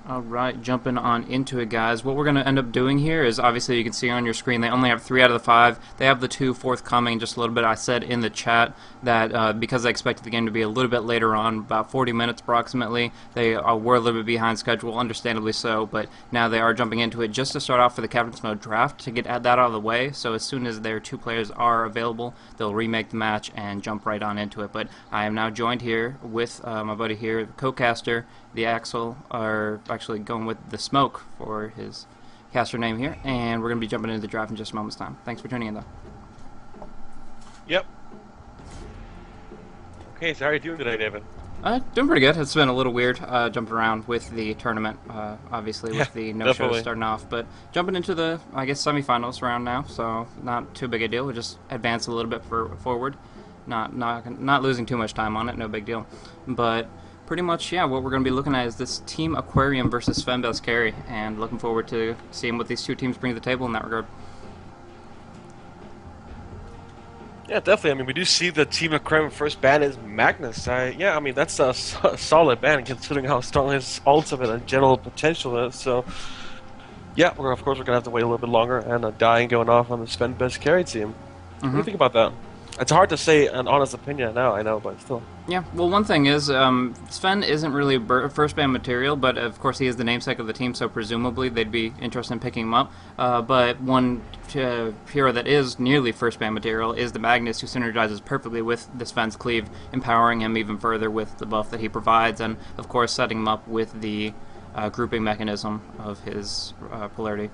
All right, jumping on into it, guys. What we're going to end up doing here is, obviously, you can see on your screen, they only have 3 out of the 5. They have the 2 forthcoming. Just a little bit, I said in the chat that because I expected the game to be a little bit later on, about 40 minutes approximately, they were a little bit behind schedule, understandably so, but now they are jumping into it just to start off for the Captain's Mode draft to get that out of the way. So as soon as their 2 players are available, they'll remake the match and jump right on into it. But I am now joined here with my buddy here, the co-caster, the Axel, are actually going with the Smoke for his caster name here, and we're going to be jumping into the draft in just a moment's time. Thanks for tuning in, though. Yep. Okay, so how are you doing today, David? Doing pretty good. It's been a little weird jumping around with the tournament, obviously, with the no-shows starting off, but jumping into the, I guess, semifinals round now, so not too big a deal. We'll just advance a little bit forward, not losing too much time on it, no big deal, but pretty much, yeah, what we're going to be looking at is this Team Aquarium versus Sven Best Carry, and looking forward to seeing what these 2 teams bring to the table in that regard. Yeah, definitely. I mean, we do see the Team Aquarium first ban is Magnus. Yeah, I mean, that's a solid ban considering how strong his ultimate and general potential is. So, yeah, of course, we're going to have to wait a little bit longer, and a dying going off on the Sven Best Carry team. What do you think about that? It's hard to say an honest opinion now, I know, but still. Yeah, well, one thing is, Sven isn't really first band material, but of course he is the namesake of the team, so presumably they'd be interested in picking him up. But one hero that is nearly first band material is the Magnus, who synergizes perfectly with the Sven's cleave, empowering him even further with the buff that he provides, and of course setting him up with the grouping mechanism of his polarity.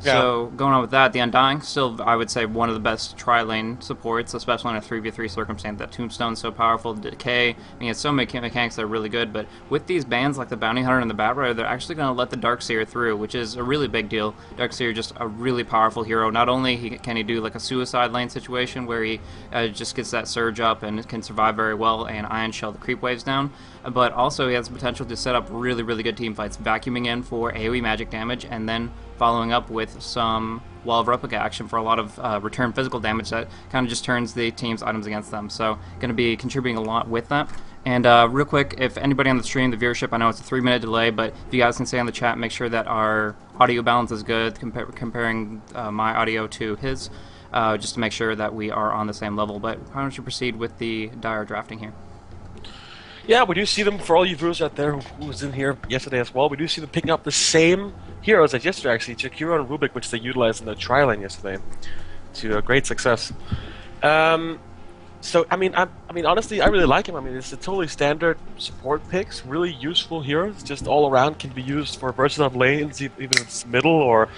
Yeah. So, going on with that, the Undying, still, I would say, one of the best tri-lane supports, especially in a 3v3 circumstance. That Tombstone's so powerful, Decay, I mean, it's so many mechanics that are really good, but with these bans like the Bounty Hunter and the Bat Rider, they're actually going to let the Darkseer through, which is a really big deal. Darkseer just a really powerful hero. Not only can he do like a suicide lane situation where he just gets that surge up and can survive very well and Ion Shell the creep waves down, but also he has the potential to set up really, really good team fights, vacuuming in for AoE magic damage, and then following up with some Wall of Replica action for a lot of return physical damage that kind of just turns the team's items against them. So going to be contributing a lot with that. And real quick, if anybody on the stream, the viewership, I know it's a 3-minute delay, but if you guys can say on the chat, make sure that our audio balance is good, comparing my audio to his, just to make sure that we are on the same level. But why don't you proceed with the dire drafting here? Yeah, we do see them, for all you viewers out there who was in here yesterday as well, we do see them picking up the same heroes as yesterday, actually, Jakiro and Rubik, which they utilized in the tri-lane yesterday to great success. So, I mean, honestly, I really like him. I mean, it's a totally standard support picks, really useful heroes, just all around, can be used for versatile lanes, even if it's middle or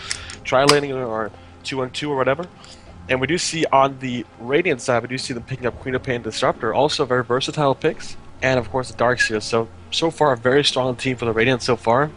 tri-laning or 2-on-2 or whatever. And we do see on the Radiant side, we do see them picking up Queen of Pain and Disruptor, also very versatile picks. And of course the Darkseer. So far a very strong team for the Radiant so far.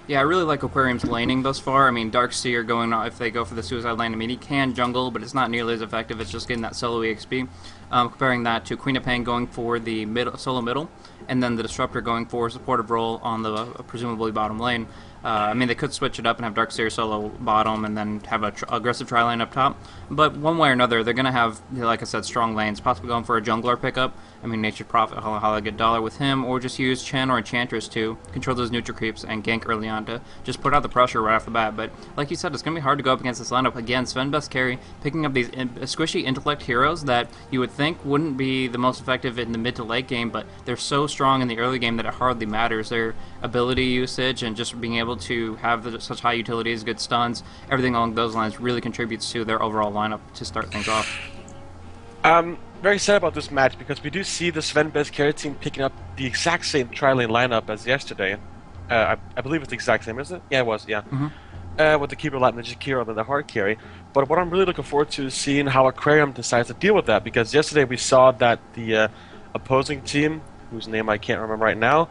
Yeah, I really like Aquarium's laning thus far. I mean, Darkseer going, if they go for the suicide lane, I mean, he can jungle, but it's not nearly as effective. It's just getting that solo EXP. Comparing that to Queen of Pain going for the solo middle, and then the Disruptor going for a supportive role on the presumably bottom lane. I mean, they could switch it up and have Darkseer solo bottom and then have an aggressive tri-lane up top. But one way or another, they're going to have, like I said, strong lanes, possibly going for a jungler pickup. I mean, Nature's Prophet, holla good dollar with him, or just use Chen or Enchantress to control those neutral creeps and gank early on to just put out the pressure right off the bat. But like you said, it's going to be hard to go up against this lineup. Again, Sven Best Carry picking up these squishy intellect heroes that you would think wouldn't be the most effective in the mid to late game, but they're so strong in the early game that it hardly matters. Their ability usage and just being able to have such high utilities, good stuns, everything along those lines really contributes to their overall lineup to start things off. Very sad about this match because we do see the Sven Best Carry team picking up the exact same tri-lane lineup as yesterday. I believe it's the exact same, isn't it? Yeah, it was, yeah. With the Keeper Light and the Jakiro and the Hard Carry. But what I'm really looking forward to is seeing how Aquarium decides to deal with that, because yesterday we saw that the opposing team, whose name I can't remember right now,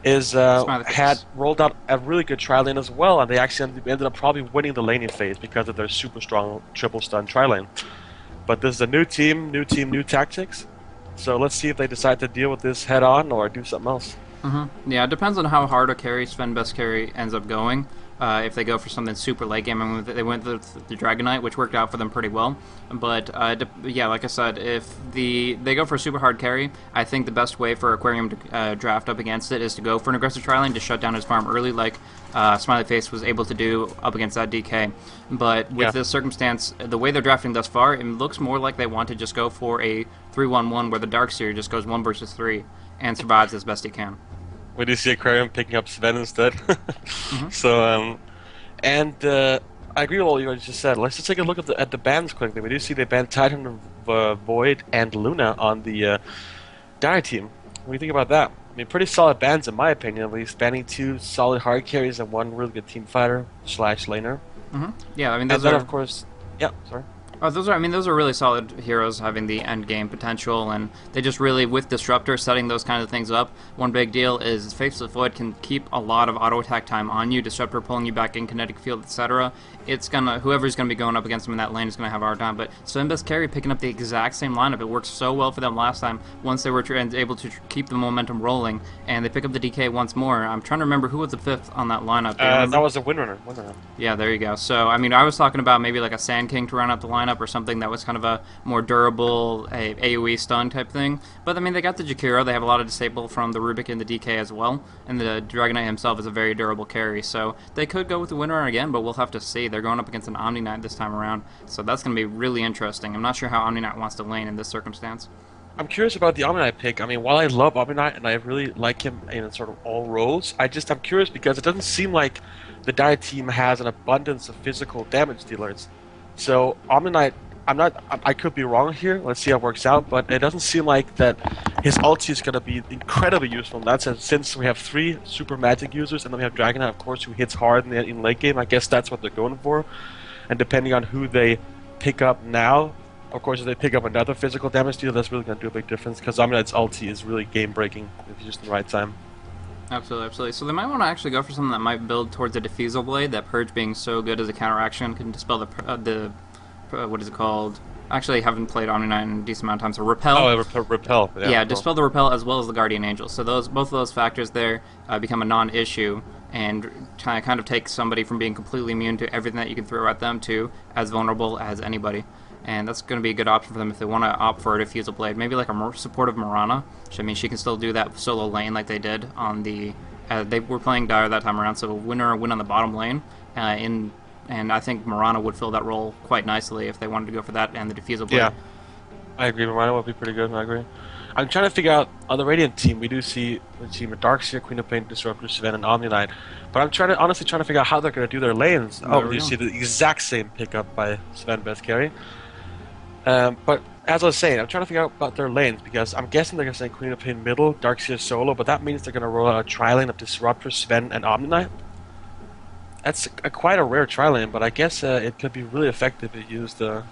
had rolled out a really good tri-lane as well, and they actually ended up probably winning the laning phase because of their super strong triple stun tri-lane. But this is a new team, new tactics. So let's see if they decide to deal with this head on or do something else. Yeah, it depends on how hard a carry Sven Best Carry ends up going. If they go for something super late game, I mean, they went the Dragonite, which worked out for them pretty well. But yeah, like I said, if they go for a super hard carry, I think the best way for Aquarium to draft up against it is to go for an aggressive tri-lane to shut down his farm early, like Smiley Face was able to do up against that DK. But with this circumstance, the way they're drafting thus far, it looks more like they want to just go for a 3-1-1 where the Darkseer just goes 1 versus 3 and survives as best he can. We do see Aquarium picking up Sven instead. So, I agree with all you guys just said. Let's just take a look at the bans quickly. We do see they banned Titan, Void, and Luna on the Dire team. What do you think about that? I mean, pretty solid bans in my opinion, at least. Banning 2 solid hard carries and 1 really good team fighter / laner. Yeah, I mean, and then of course, yeah, sorry. Oh, those are really solid heroes having the end game potential, and they just really, with Disruptor, setting those kind of things up. One big deal is Faceless Void can keep a lot of auto attack time on you, Disruptor pulling you back in kinetic field, etc. It's gonna, whoever's gonna be going up against him in that lane is gonna have a hard time. But Sven Best Carry picking up the exact same lineup. It worked so well for them last time. Once they were able to keep the momentum rolling, and they pick up the DK once more. I'm trying to remember who was the 5th on that lineup. That was a Windrunner. Yeah, there you go. So I mean, I was talking about maybe like a Sand King to run up the lineup or something that was kind of a more durable AoE stun type thing. But I mean, they got the Jakiro. They have a lot of disable from the Rubik and the DK as well. And the Dragonite himself is a very durable carry. So they could go with the Windrunner again, but we'll have to see. They're going up against an Omni Knight this time around. So that's going to be really interesting. I'm not sure how Omni Knight wants to lane in this circumstance. I'm curious about the Omni Knight pick. I mean, while I love Omni Knight and I really like him in sort of all roles, I'm curious because it doesn't seem like the Dire team has an abundance of physical damage dealers. So Omni Knight, I could be wrong here. Let's see how it works out. But it doesn't seem like that his ulti is going to be incredibly useful in that sense. Since we have 3 super magic users, and then we have Dragonite, of course, who hits hard in late game. I guess that's what they're going for. And depending on who they pick up now, of course, if they pick up another physical damage dealer, that's really going to do a big difference. Because Omni Knight's ulti is really game breaking if you just in the right time. Absolutely, absolutely. So they might want to actually go for something that might build towards a Diffusal Blade. That Purge being so good as a counteraction can dispel the what is it called? Actually, I haven't played Omni Knight in a decent amount of time, so Repel. Oh, Repel. Yeah, dispel the Repel as well as the Guardian Angel. So both of those factors there become a non-issue and kind of take somebody from being completely immune to everything that you can throw at them to as vulnerable as anybody. And that's going to be a good option for them if they want to opt for a Diffusal Blade. Maybe like a more supportive Mirana, which I mean she can still do that solo lane like they did on the... they were playing Dire that time around, so winner win on the bottom lane and I think Mirana would fill that role quite nicely if they wanted to go for that and the Diffusal Blade. Yeah, I agree. Mirana would be pretty good. I agree. I'm trying to figure out on the Radiant team. We do see the team of Darkseer, Queen of Pain, Disruptor, Sven, and Omni Knight. But I'm honestly trying to figure out how they're going to do their lanes. You see the exact same pickup by Sven Best Carry. But as I was saying, I'm trying to figure out about their lanes because I'm guessing they're going to say Queen of Pain middle, Darkseer solo, but that means they're going to roll out a tri-lane of Disruptor, Sven, and Omni Knight. That's quite a rare tri-lane, but I guess it could be really effective if you use the...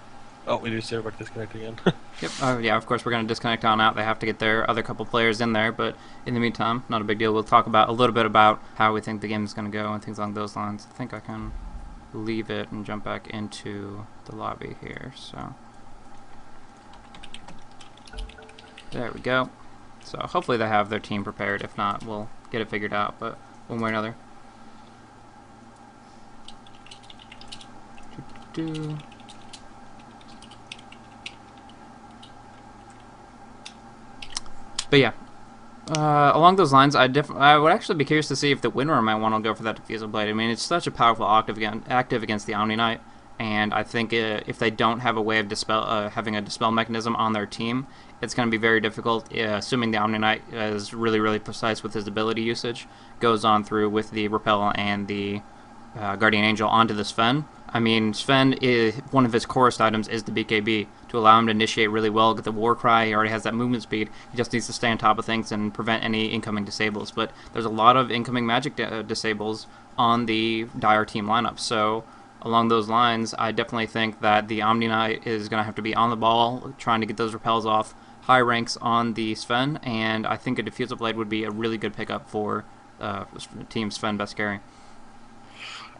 Oh, we do see everybody disconnect again. Yep. Yeah, of course we're going to disconnect on out. They have to get their other couple players in there, but in the meantime, not a big deal. We'll talk about a little bit about how we think the game is going to go and things along those lines. I think I can leave it and jump back into the lobby here, so... There we go. So hopefully they have their team prepared. If not, we'll get it figured out, but one way or another. But yeah, along those lines, I would actually be curious to see if the winner might want to go for that Diffusal Blade. I mean, it's such a powerful active against the Omni Knight, and I think if they don't have a way of having a dispel mechanism on their team, it's going to be very difficult, assuming the Omni Knight is really, really precise with his ability usage, goes on through with the Repel and the Guardian Angel onto the Sven. I mean, Sven, one of his chorus items is the BKB, to allow him to initiate really well, get the war cry, he already has that movement speed, he just needs to stay on top of things and prevent any incoming disables. But there's a lot of incoming magic disables on the Dire team lineup, so along those lines, I definitely think that the Omni Knight is going to have to be on the ball, trying to get those repels off high ranks on the Sven, and I think a Diffusal Blade would be a really good pickup for Team Sven Best Carry.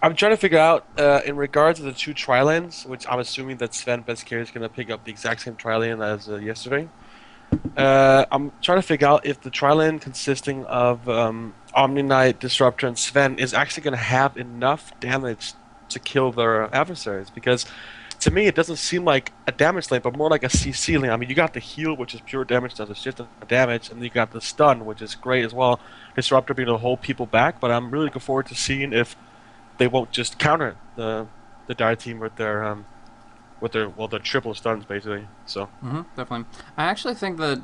I'm trying to figure out, in regards to the 2 tri-lanes, which I'm assuming that Sven Best Carry is going to pick up the exact same tri-lane as yesterday. I'm trying to figure out if the tri-lane consisting of Omni Knight, Disruptor, and Sven is actually going to have enough damage to kill their adversaries. Because to me, it doesn't seem like a damage lane, but more like a CC lane. I mean, you got the heal, which is pure damage, does a shit ton of damage, and you got the stun, which is great as well. Disruptor being able to hold people back, but I'm really looking forward to seeing if they won't just counter the Dire team with their triple stuns basically. So. Definitely. I actually think that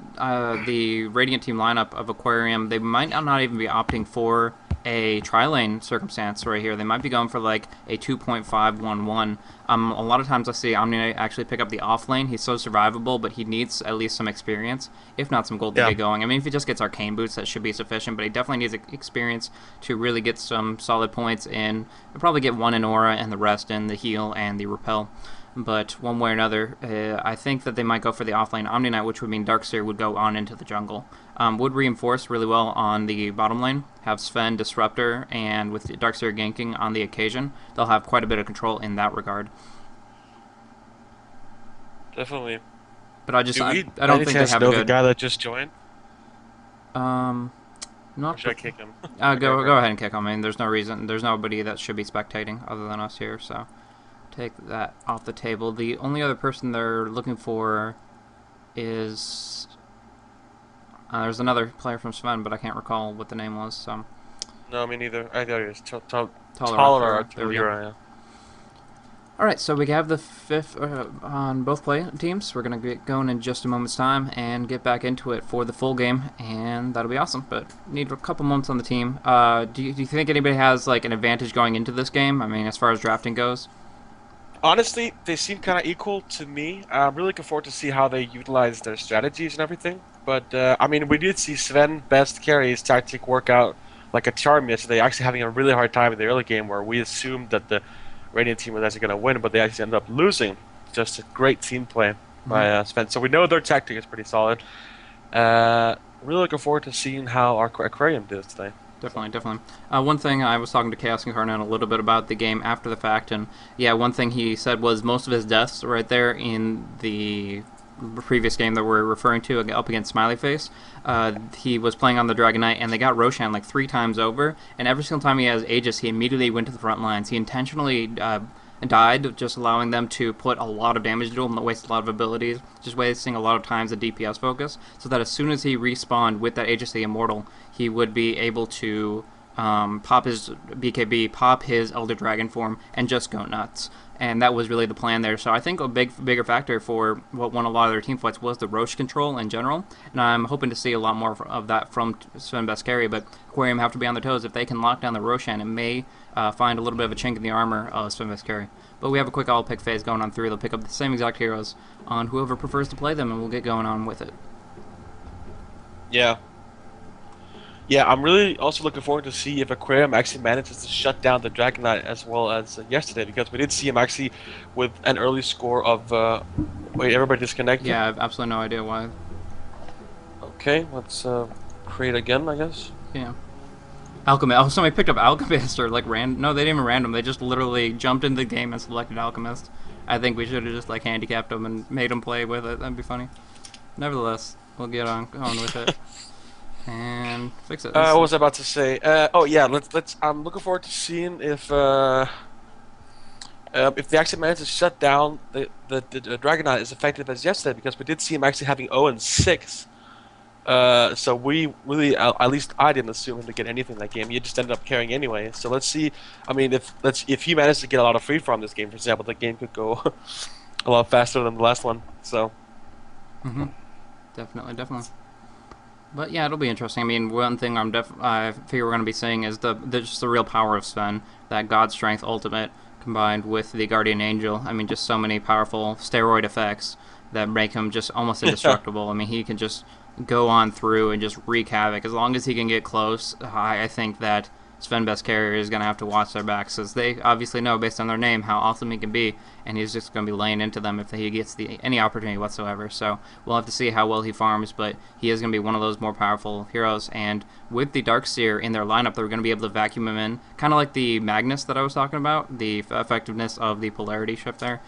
the Radiant team lineup of Aquarium, they might not even be opting for a tri-lane circumstance right here. They might be going for like a 2.511. A lot of times I see Omni actually pick up the off lane. He's so survivable, but he needs at least some experience, if not some gold to Yeah. get going. I mean, if he just gets arcane boots, that should be sufficient, but he definitely needs experience to really get some solid points in. He'll probably get one in aura and the rest in the heal and the repel. But one way or another, I think that they might go for the offlane Omni Knight, which would mean Darkseer would go on into the jungle. Would reinforce really well on the bottom lane, have Sven Disruptor, and with Darkseer ganking on the occasion, they'll have quite a bit of control in that regard. Definitely. But Do we, I by don't any think they chance, have a know the good. guy that just joined? Um, Or not should I kick him? go ahead and kick him. I mean, there's no reason. There's nobody that should be spectating other than us here. So take that off the table. The only other person they're looking for is there's another player from Sven, but I can't recall what the name was. So No, me neither. I got it. It's Tolerant. There we go. Yeah. All right, so we have the fifth on both play teams. We're gonna get going in just a moment's time and get back into it for the full game, and that'll be awesome. But need a couple moments on the team. Do you think anybody has like an advantage going into this game? I mean, as far as drafting goes. Honestly, they seem kind of equal to me. I'm really looking forward to see how they utilize their strategies and everything. But I mean, we did see Sven Best Carry's tactic work out like a charm yesterday. Actually, having a really hard time in the early game where we assumed that the Radiant team was actually going to win, but they actually ended up losing. Just a great team play by Sven. So we know their tactic is pretty solid. Really looking forward to seeing how our Aquarium does today. Definitely. One thing I was talking to Chaos Incarnate a little bit about the game after the fact, and yeah, one thing he said was most of his deaths right there in the previous game that we're referring to up against Smiley Face. He was playing on the Dragon Knight, and they got Roshan like 3 times over, and every single time he has Aegis, he immediately went to the front lines. He intentionally died, just allowing them to put a lot of damage into him, waste a lot of abilities, just wasting a lot of times the DPS focus, so that as soon as he respawned with that Aegis the Immortal, he would be able to pop his BKB, pop his Elder Dragon form, and just go nuts. And that was really the plan there. So I think a bigger factor for what won a lot of their team fights was the Roche control in general. And I'm hoping to see a lot more of that from Sven Best Carry. But Aquarium have to be on their toes. If they can lock down the Roshan, it may find a little bit of a chink in the armor of Sven Best Carry. But we have a quick all-pick phase going on through. They'll pick up the same exact heroes on whoever prefers to play them, and we'll get going on with it. Yeah. Yeah, I'm really also looking forward to see if Aquarium actually manages to shut down the Dragon Knight as well as yesterday, because we did see him actually with an early score of... wait, everybody disconnected? Yeah, I have absolutely no idea why. Okay, let's create again, I guess. Yeah. Alchemist. Oh, somebody picked up Alchemist or like random. No, they didn't even random. They just literally jumped into the game and selected Alchemist. I think we should have just like handicapped them and made them play with it. That'd be funny. Nevertheless, we'll get on with it and fix it. What was I about to say? Oh yeah, let's. I'm looking forward to seeing if they actually manage to shut down the Dragon Knight as effective as yesterday, because we did see him actually having 0 and 6. So we really, at least I didn't assume him to get anything that game. He just ended up carrying anyway. So let's see. I mean, if he managed to get a lot of free from this game, for example, the game could go a lot faster than the last one. So. Definitely. But yeah, it'll be interesting. I mean, one thing I figure we're going to be seeing is just the real power of Sven, that God Strength ultimate combined with the Guardian Angel. I mean, just so many powerful steroid effects that make him just almost indestructible. I mean, he can just go on through and just wreak havoc. As long as he can get close, I think that Sven Best Carrier is going to have to watch their backs, because they obviously know, based on their name, how awesome he can be, and he's just going to be laying into them if he gets any opportunity whatsoever. So we'll have to see how well he farms, but he is going to be one of those more powerful heroes, and with the Darkseer in their lineup, they're going to be able to vacuum him in, kind of like the Magnus that I was talking about, the effectiveness of the polarity shift there.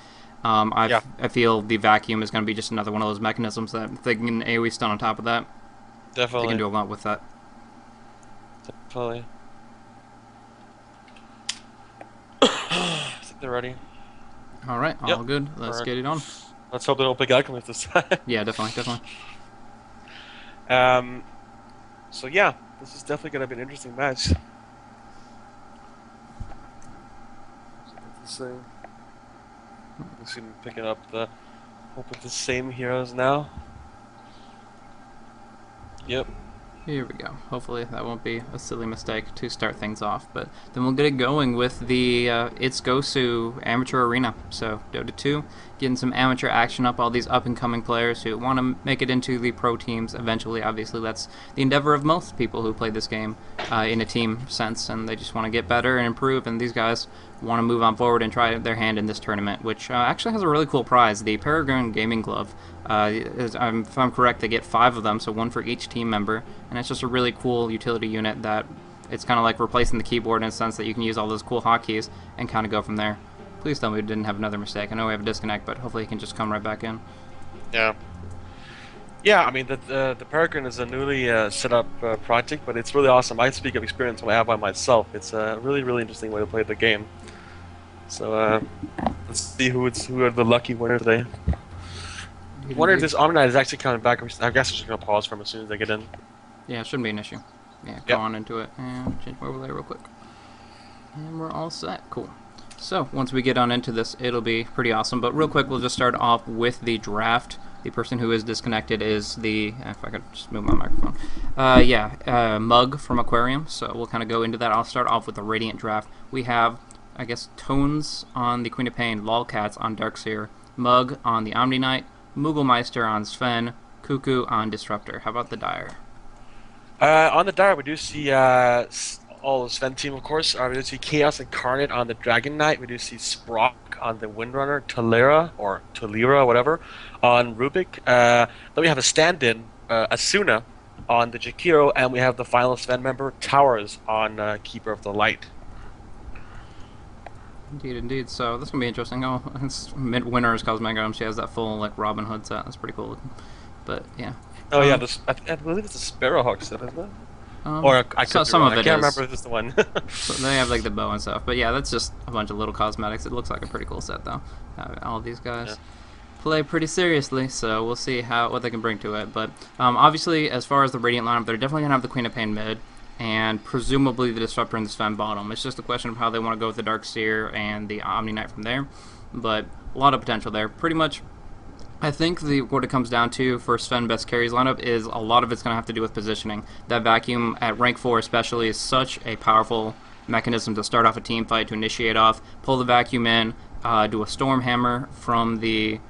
Yeah, I feel the vacuum is going to be just another one of those mechanisms that if they can AoE stun on top of that, they can definitely, do a lot with that. definitely. I think they're ready. All right, Yep, all good. we're Let's ready. get it on. Let's hope they don't pick Alchemist this time. Yeah, definitely, definitely. um, so yeah, this is definitely gonna be an interesting match. Let's see. We see them picking up the hope with the same heroes now. Yep. Here we go. Hopefully that won't be a silly mistake to start things off, but then we'll get it going with the It's Gosu Amateur Arena. So Dota 2, getting some amateur action up, all these up-and-coming players who want to make it into the pro teams eventually. Obviously that's the endeavor of most people who play this game in a team sense, and they just want to get better and improve, and these guys want to move on forward and try their hand in this tournament, which actually has a really cool prize, the Peregrine Gaming Glove. If I'm correct, they get 5 of them, so 1 for each team member, and it's just a really cool utility unit that it's kind of like replacing the keyboard in a sense that you can use all those cool hotkeys and kind of go from there. Please tell me we didn't have another mistake. I know we have a disconnect, but hopefully he can just come right back in. Yeah. Yeah, I mean, the Peregrine is a newly set up project, but it's really awesome. I speak of experience when I have by myself. It's a really, really interesting way to play the game. So let's see who are the lucky winner today. I wonder if this Omni is actually coming back. I guess I'm just going to pause for him as soon as they get in. Yeah, it shouldn't be an issue. Yeah, go on into it and change my overlay real quick. And we're all set. Cool. So, once we get on into this, it'll be pretty awesome. But real quick, we'll just start off with the draft. The person who is disconnected is the... If I could just move my microphone. Mug from Aquarium. So, we'll kind of go into that. I'll start off with the Radiant draft. We have, I guess, Tones on the Queen of Pain, Lolcats on Darkseer, Mug on the Omni Knight, Mugglemeister on Sven, Cuckoo on Disruptor. How about the Dire? On the Dire, we do see all the Sven team, of course. We do see Chaos Incarnate on the Dragon Knight. We do see Sprock on the Windrunner, Talira, whatever, on Rubik. Then we have a stand-in, Asuna, on the Jakiro, and we have the final Sven member, Towers, on Keeper of the Light. Indeed, indeed. So this is gonna be interesting. Oh, it's Winter's Cosmega. She has that full like Robin Hood set. That's pretty cool looking. But yeah. Oh yeah, I believe it's a Sparrowhawk set, isn't it? Some of it I can't remember if it's the one. So they have like the bow and stuff. But yeah, that's just a bunch of little cosmetics. It looks like a pretty cool set though. All these guys play pretty seriously, so we'll see what they can bring to it. But obviously, as far as the Radiant lineup, they're definitely gonna have the Queen of Pain mid, and presumably the Disruptor and the Sven bottom. It's just a question of how they want to go with the Darkseer and the Omni Knight from there. But a lot of potential there. Pretty much, I think what it comes down to for Sven Best Carry's lineup is a lot of it's going to have to do with positioning. That vacuum at rank 4 especially is such a powerful mechanism to start off a team fight, to initiate off, pull the vacuum in, do a Storm Hammer from the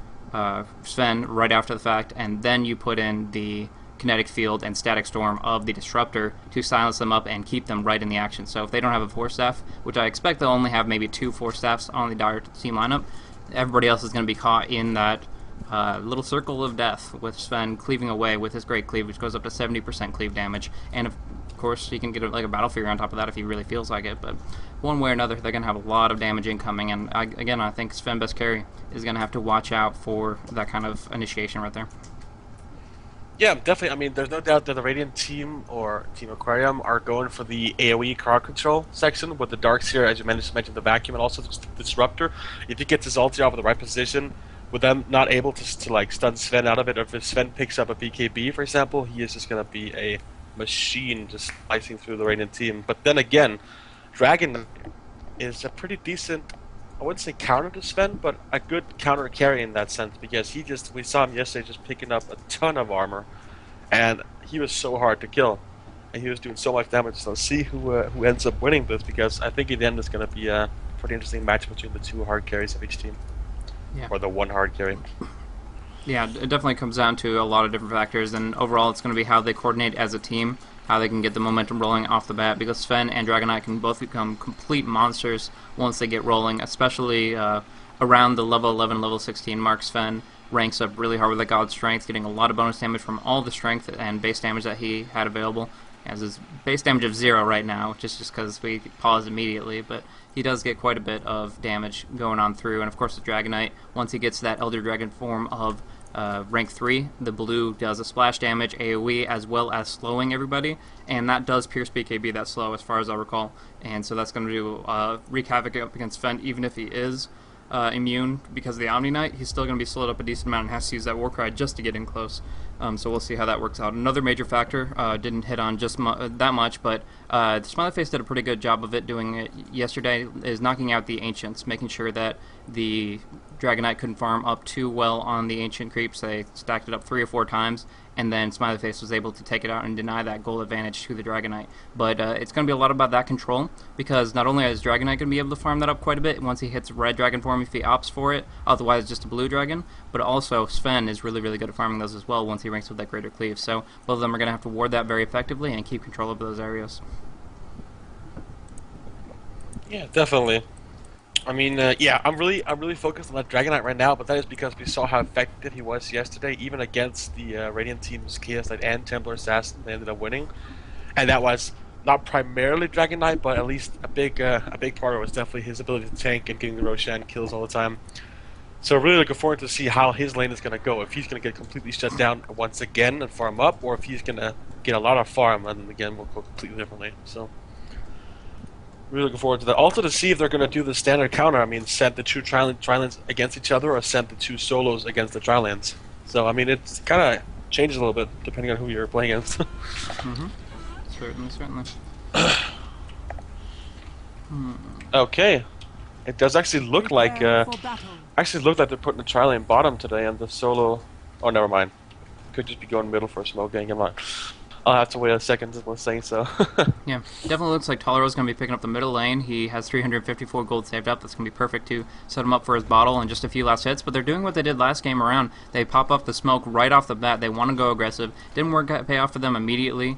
Sven right after the fact, and then you put in the Kinetic Field and Static Storm of the Disruptor to silence them up and keep them right in the action. So if they don't have a Force Staff, which I expect they'll only have maybe 2 Force Staffs on the Dire team lineup, everybody else is going to be caught in that little circle of death with Sven cleaving away with his great cleave, which goes up to 70% cleave damage, and of course he can get like a Battle Fury on top of that if he really feels like it. But one way or another, they're going to have a lot of damage incoming, and I think Sven Best Carry is going to have to watch out for that kind of initiation right there. Yeah, definitely. I mean, there's no doubt that the Radiant team or Team Aquarium are going for the AoE crowd control section with the Darkseer, as you mentioned, the Vacuum, and also the Disruptor. If he gets his ulti off in the right position, with them not able to like stun Sven out of it, or if Sven picks up a BKB, for example, he is just going to be a machine just slicing through the Radiant team. But then again, Dragon is a pretty decent, I wouldn't say counter to Sven, but a good counter carry in that sense, because we saw him yesterday just picking up a ton of armor, and he was so hard to kill, and he was doing so much damage. So see who ends up winning this, because I think in the end it's going to be a pretty interesting match between the 2 hard carries of each team. Yeah. Or the 1 hard carry. Yeah, it definitely comes down to a lot of different factors, and overall it's going to be how they coordinate as a team, how they can get the momentum rolling off the bat, because Sven and Dragon Knight can both become complete monsters once they get rolling, especially around the level 11, level 16 mark. Sven ranks up really hard with the God Strength, getting a lot of bonus damage from all the strength and base damage that he had available. Has his base damage of 0 right now, just because we paused immediately, but he does get quite a bit of damage going on through. And of course, the Dragonite, once he gets that Elder Dragon form of rank 3, the blue does a splash damage, AoE, as well as slowing everybody, and that does pierce BKB that slow, as far as I recall. And so that's going to do wreak havoc up against Sven, even if he is immune because of the Omni Knight. He's still going to be slowed up a decent amount and has to use that Warcry just to get in close. So we'll see how that works out. Another major factor, didn't hit on just that much, but Smiley Face did a pretty good job of it doing it yesterday, is knocking out the Ancients, making sure that the Dragonite couldn't farm up too well on the Ancient creeps. They stacked it up 3 or 4 times, and then Smiley Face was able to take it out and deny that goal advantage to the Dragonite. But it's going to be a lot about that control, because not only is Dragonite going to be able to farm that up quite a bit once he hits Red Dragon form if he opts for it, otherwise just a Blue Dragon, but also Sven is really, really good at farming those as well once he ranks with that Greater Cleave. So both of them are going to have to ward that very effectively and keep control of those areas. Yeah, definitely. I mean, yeah, I'm really focused on that Dragonite right now, but that is because we saw how effective he was yesterday, even against the Radiant team's Chaos Knight and Templar Assassin. They ended up winning, and that was not primarily Dragonite, but at least a big part of it was definitely his ability to tank and getting the Roshan kills all the time. So really looking forward to see how his lane is going to go. If he's going to get completely shut down once again and farm up, or if he's going to get a lot of farm and again will go completely differently. So really looking forward to that. Also to see if they're going to do the standard counter. I mean, send the 2 Trilands against each other, or send the 2 solos against the Trilands. So I mean, it's kind of changes a little bit depending on who you're playing against. Mm-hmm. Certainly. Okay, it does actually look like they're putting the Triland bottom today, and the solo. Oh, never mind. Could just be going middle for a smoke gang. I'll have to wait a second to say so. Yeah, definitely looks like Tolaro's going to be picking up the middle lane. He has 354 gold saved up. That's going to be perfect to set him up for his bottle and just a few last hits. But they're doing what they did last game around. They pop up the smoke right off the bat. They want to go aggressive. Didn't pay off for them immediately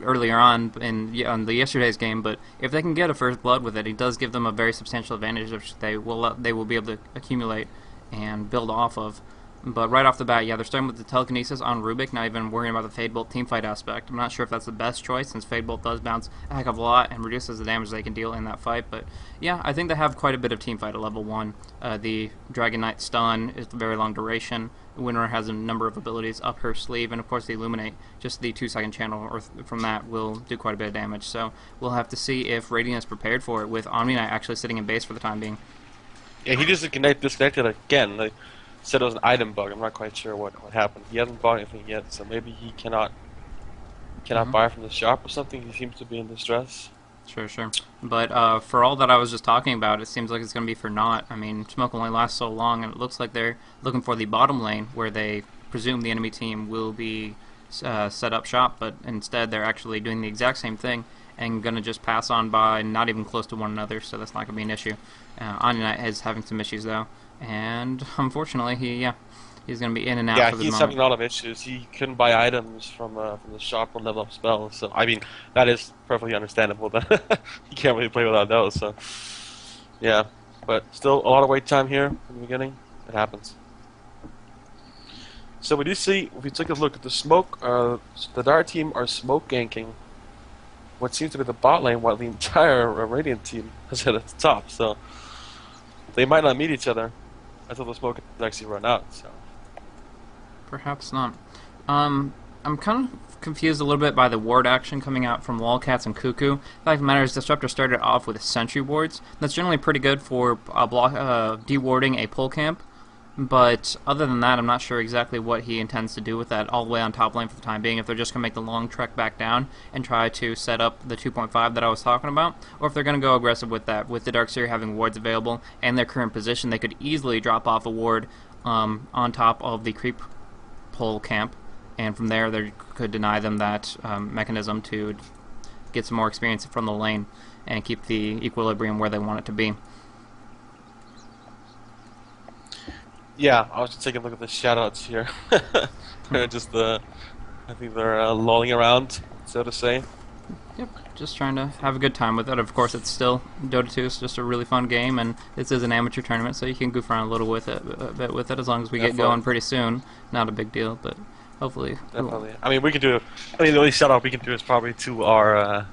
earlier on in yesterday's game. But if they can get a first blood with it, it does give them a very substantial advantage, which they will be able to accumulate and build off of. But right off the bat, yeah, they're starting with the Telekinesis on Rubik, not even worrying about the Fade Bolt teamfight aspect. I'm not sure if that's the best choice, since Fade Bolt does bounce a heck of a lot and reduces the damage they can deal in that fight. But yeah, I think they have quite a bit of teamfight at level 1. The Dragon Knight stun is very long duration. The winner has a number of abilities up her sleeve, and of course the Illuminate, just the 2-second channel or from that will do quite a bit of damage. So we'll have to see if Radiant is prepared for it, with Omni Knight actually sitting in base for the time being. Yeah, he disconnected again. Said it was an item bug. I'm not quite sure what happened. He hasn't bought anything yet, so maybe he cannot buy from the shop or something. He seems to be in distress. Sure. But for all that I was just talking about, it seems like it's going to be for naught. I mean, smoke only lasts so long, and it looks like they're looking for the bottom lane, where they presume the enemy team will be set up shop, but instead they're actually doing the exact same thing and going to just pass on by, not even close to one another, so that's not going to be an issue. Omni Knight is having some issues, though. And unfortunately, he's going to be in and out. Yeah, for the he's moment. having a lot of issues. He couldn't buy items from the shop or level up spells. So I mean, that is perfectly understandable. That he can't really play without those. So yeah, but still a lot of wait time here in the beginning. It happens. So we do see, if we take a look at the smoke, the Dire team are smoke ganking what seems to be the bot lane, while the entire Radiant team is hit at the top. So they might not meet each other until the smoke has actually run out. So perhaps not. I'm kind of confused a little bit by the ward action coming out from Lolcats and Cuckoo. The fact of the matter is, Disruptor started off with sentry wards. That's generally pretty good for dewarding a pull camp. But other than that, I'm not sure exactly what he intends to do with that all the way on top lane for the time being. If they're just going to make the long trek back down and try to set up the 2.5 that I was talking about, or if they're going to go aggressive with that. With the Darkseer having wards available and their current position, they could easily drop off a ward on top of the creep pull camp, and from there they could deny them that mechanism to get some more experience from the lane and keep the equilibrium where they want it to be. yeah, I was just taking a look at the shoutouts here. They're just I think they're lolling around, so to say. Yep, just trying to have a good time with it. Of course, it's still Dota 2. It's just a really fun game, and this is an amateur tournament, so you can goof around a little with it, a bit with it, as long as we get going pretty soon. Not a big deal, but Hopefully. Definitely. I mean, we can do. I mean, the only shout out we can do is probably to our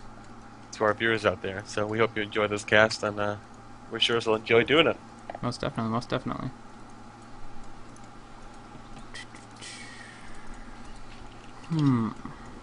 viewers out there. So we hope you enjoy this cast, and we're sure you'll enjoy doing it. Most definitely, most definitely.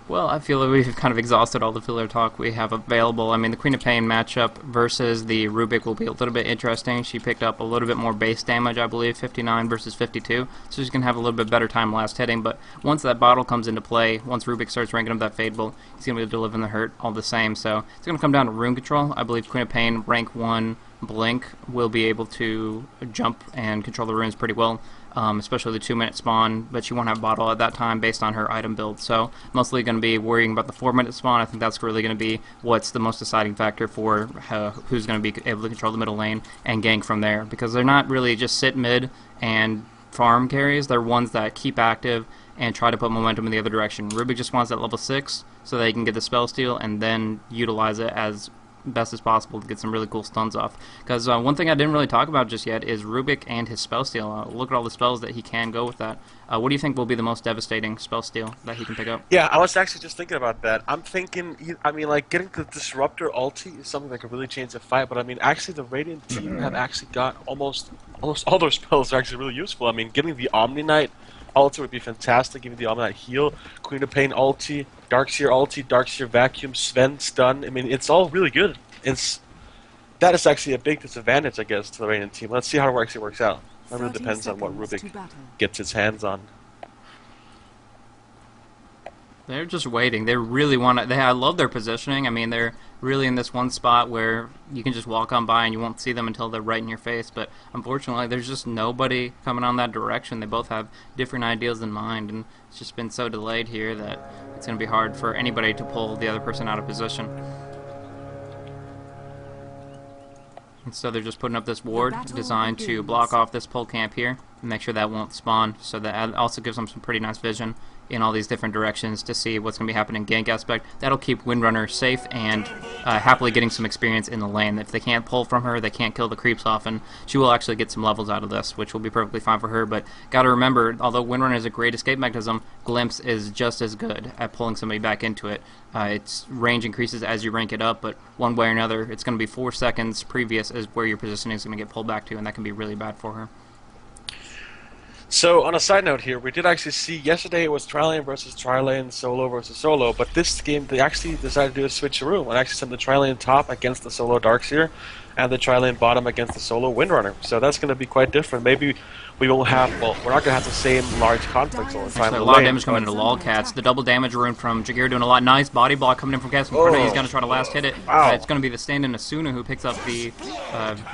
Well, I feel like we've kind of exhausted all the filler talk we have available. I mean, the Queen of Pain matchup versus the Rubik will be a little bit interesting. She picked up a little bit more base damage, I believe, 59 versus 52, so she's going to have a little bit better time last hitting. But once that bottle comes into play, once Rubik starts ranking up that Fade Bolt, he's going to be delivering the hurt all the same. So it's going to come down to rune control. I believe Queen of Pain, rank 1 Blink, will be able to jump and control the runes pretty well. Especially the 2-minute spawn, but she won't have bottle at that time based on her item build. So mostly going to be worrying about the 4-minute spawn. I think that's really going to be what's the most deciding factor for who's going to be able to control the middle lane and gank from there, because they're not really just sit mid and farm carries. They're ones that keep active and try to put momentum in the other direction. Rubik just wants that level 6 so they can get the spell steal and then utilize it as best as possible to get some really cool stuns off. Because one thing I didn't really talk about just yet is Rubik and his spell steal. Look at all the spells that he can go with that. What do you think will be the most devastating spell steal that he can pick up? Yeah, I was actually just thinking about that. I'm thinking, I mean, like, getting the Disruptor ulti is something that could really change the fight, but I mean, actually the Radiant team have actually got almost all their spells are actually really useful. I mean, getting the Omni Knight ulti would be fantastic, giving the Omni Knight heal, Queen of Pain ulti, Darkseer ulti, Darkseer vacuum, Sven stun. I mean, it's all really good. That is actually a big disadvantage, I guess, to the Radiant team. Let's see how it actually works out. That really depends on what Rubik gets his hands on. They're just waiting. They really want to. I love their positioning. I mean, they're really in this one spot where you can just walk on by and you won't see them until they're right in your face. But unfortunately, there's just nobody coming on that direction. They both have different ideals in mind, and it's just been so delayed here that it's going to be hard for anybody to pull the other person out of position. And so they're just putting up this ward designed to block off this pole camp here and make sure that won't spawn. So that also gives them some pretty nice vision in all these different directions to see what's going to be happening in gank aspect. That'll keep Windrunner safe and happily getting some experience in the lane. If they can't pull from her, they can't kill the creeps often, she will actually get some levels out of this, which will be perfectly fine for her. But got to remember, although Windrunner is a great escape mechanism, Glimpse is just as good at pulling somebody back into it. Its range increases as you rank it up, but one way or another, it's going to be 4 seconds previous is where your positioning is going to get pulled back to, and that can be really bad for her. So, on a side note here, we did actually see, yesterday it was Tri-Lane versus Tri-Lane, Solo versus Solo, but this game they actually decided to do a switcheroo and actually send the Tri-Lane top against the Solo Darkseer and the Tri-Lane bottom against the Solo Windrunner. So that's going to be quite different. Maybe we won't have, well, we're not going to have the same large conflicts all the time. A lot of damage coming into Lolcats. The double damage rune from Jagir doing a lot. Nice body block coming in from Cast in front of. He's going to try to last hit it. Wow. It's going to be the stand-in Asuna who picks up the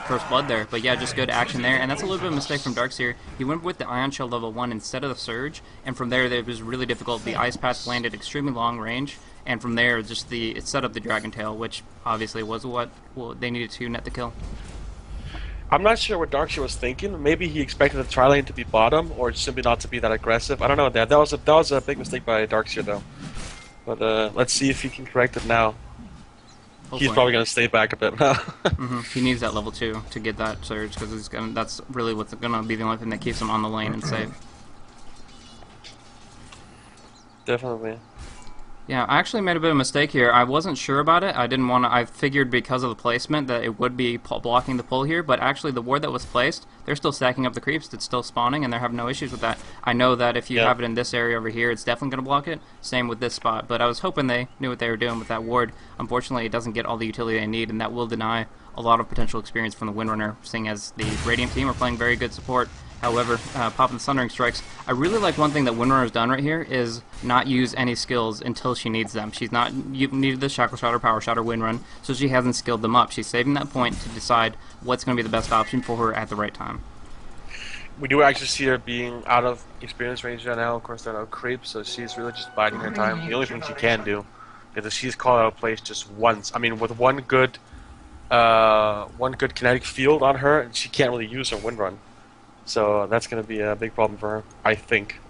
first blood there. But yeah, just good action there. And that's a little bit of a mistake from Darkseer. He went with the Ion Shell level 1 instead of the Surge. And from there, it was really difficult. The Ice Patch landed extremely long range. And from there, just it set up the Dragon Tail, which obviously was what they needed to net the kill. I'm not sure what Darkseer was thinking. Maybe he expected the Tri-Lane to be bottom, or simply not to be that aggressive. I don't know. That was a big mistake by Darkseer, though. But let's see if he can correct it now. Hopefully. He's probably going to stay back a bit now. He needs that level 2 to get that surge, because that's really what's going to be the only thing that keeps him on the lane and safe. Definitely. Yeah, I actually made a bit of a mistake here. I wasn't sure about it. I figured because of the placement that it would be blocking the pull here, but actually the ward that was placed, they're still stacking up the creeps. It's still spawning, and they're having no issues with that. I know that if you have it in this area over here, it's definitely going to block it. Same with this spot, but I was hoping they knew what they were doing with that ward. Unfortunately, it doesn't get all the utility they need, and that will deny a lot of potential experience from the Windrunner, seeing as the Radiant team are playing very good support. However, popping the Sundering Strikes, I really like one thing that Windrunner's done right here is not use any skills until she needs them. She's not needed the Shackle Shot or Power Shot or Wind Run, so she hasn't skilled them up. She's saving that point to decide what's going to be the best option for her at the right time. We do actually see her being out of experience range right now. Of course, there are no creeps, so she's really just biding her time. The only thing she can do is that she's called out of place just once. I mean, with one good kinetic field on her, and she can't really use her Wind Run. So that's going to be a big problem for her, I think.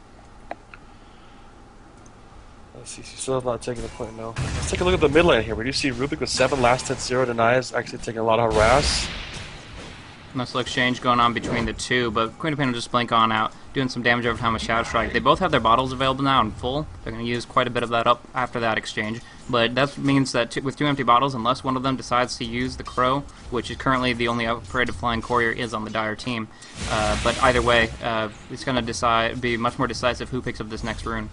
Let's see, she's still not taking the point now. Let's take a look at the mid lane here. We do see Rubik with 7 last hit, 0 denies, actually taking a lot of harass. Nice little exchange going on between the two, but Queen of Pain will just blink on out, doing some damage over time with Shadow Strike. They both have their bottles available now in full. They're going to use quite a bit of that up after that exchange. But that means that with two empty bottles, unless one of them decides to use the Crow, which is currently the only upgraded Flying Courier is on the Dire team. But either way, it's going to be much more decisive who picks up this next rune.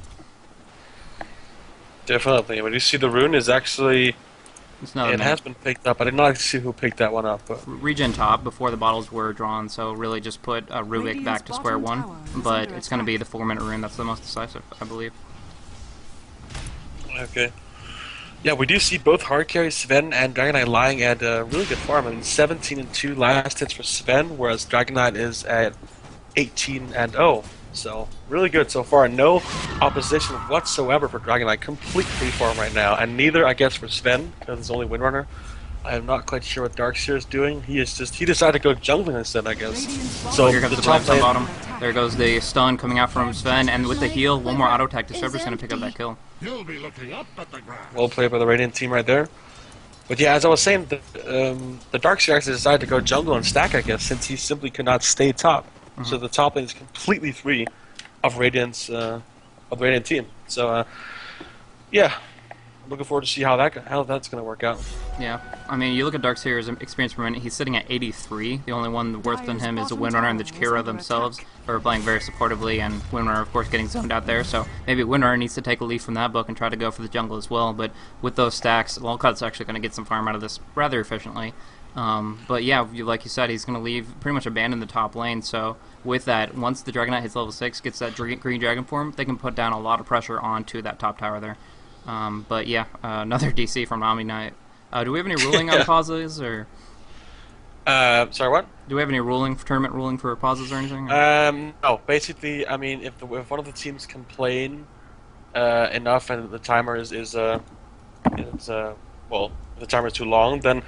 Definitely. When you see the rune is actually... It has been picked up. I did not see who picked that one up. But regen top before the bottles were drawn, so really just put Rubik back to square one. But it's going to be the 4-minute rune that's the most decisive, I believe. Okay. Yeah, we do see both hard carries, Sven and Dragonite, lying at a really good farm. I mean, 17 and 2 last hits for Sven, whereas Dragonite is at 18 and 0. So, really good so far. No opposition whatsoever for Dragonite. Complete free farm right now. And neither, I guess, for Sven, because it's only Windrunner. I am not quite sure what Darkseer is doing. He decided to go jungling instead, I guess. So, here comes the top lane. Bottom. There goes the stun coming out from Sven, and with the heal, one more auto attack, Disturber's going to pick up that kill. You'll be looking up at the ground. Well played by the Radiant team right there. But yeah, as I was saying, the Darkseer actually decided to go jungle and stack, I guess, since he simply could not stay top. So the top lane is completely free of Radiant's Radiant team. So yeah, looking forward to see how that's going to work out. Yeah, I mean, you look at Darkseer's experience per minute, he's sitting at 83. The only one worse than him is the Windrunner and the Jakiro themselves, who are playing very supportively, and Windrunner, of course, getting zoned out there. So maybe Windrunner needs to take a leaf from that book and try to go for the jungle as well. But with those stacks, Lolcut's actually going to get some farm out of this rather efficiently. But yeah, like you said, he's going to pretty much abandon the top lane. So with that, once the Dragonite hits level 6, gets that green dragon form, they can put down a lot of pressure onto that top tower there. But yeah, another DC from Omni Knight. Do we have any ruling on pauses, or? Sorry, what? Do we have any tournament ruling for pauses or anything? No. Basically, I mean, if one of the teams complain enough and the timer is well, if the timer is too long, then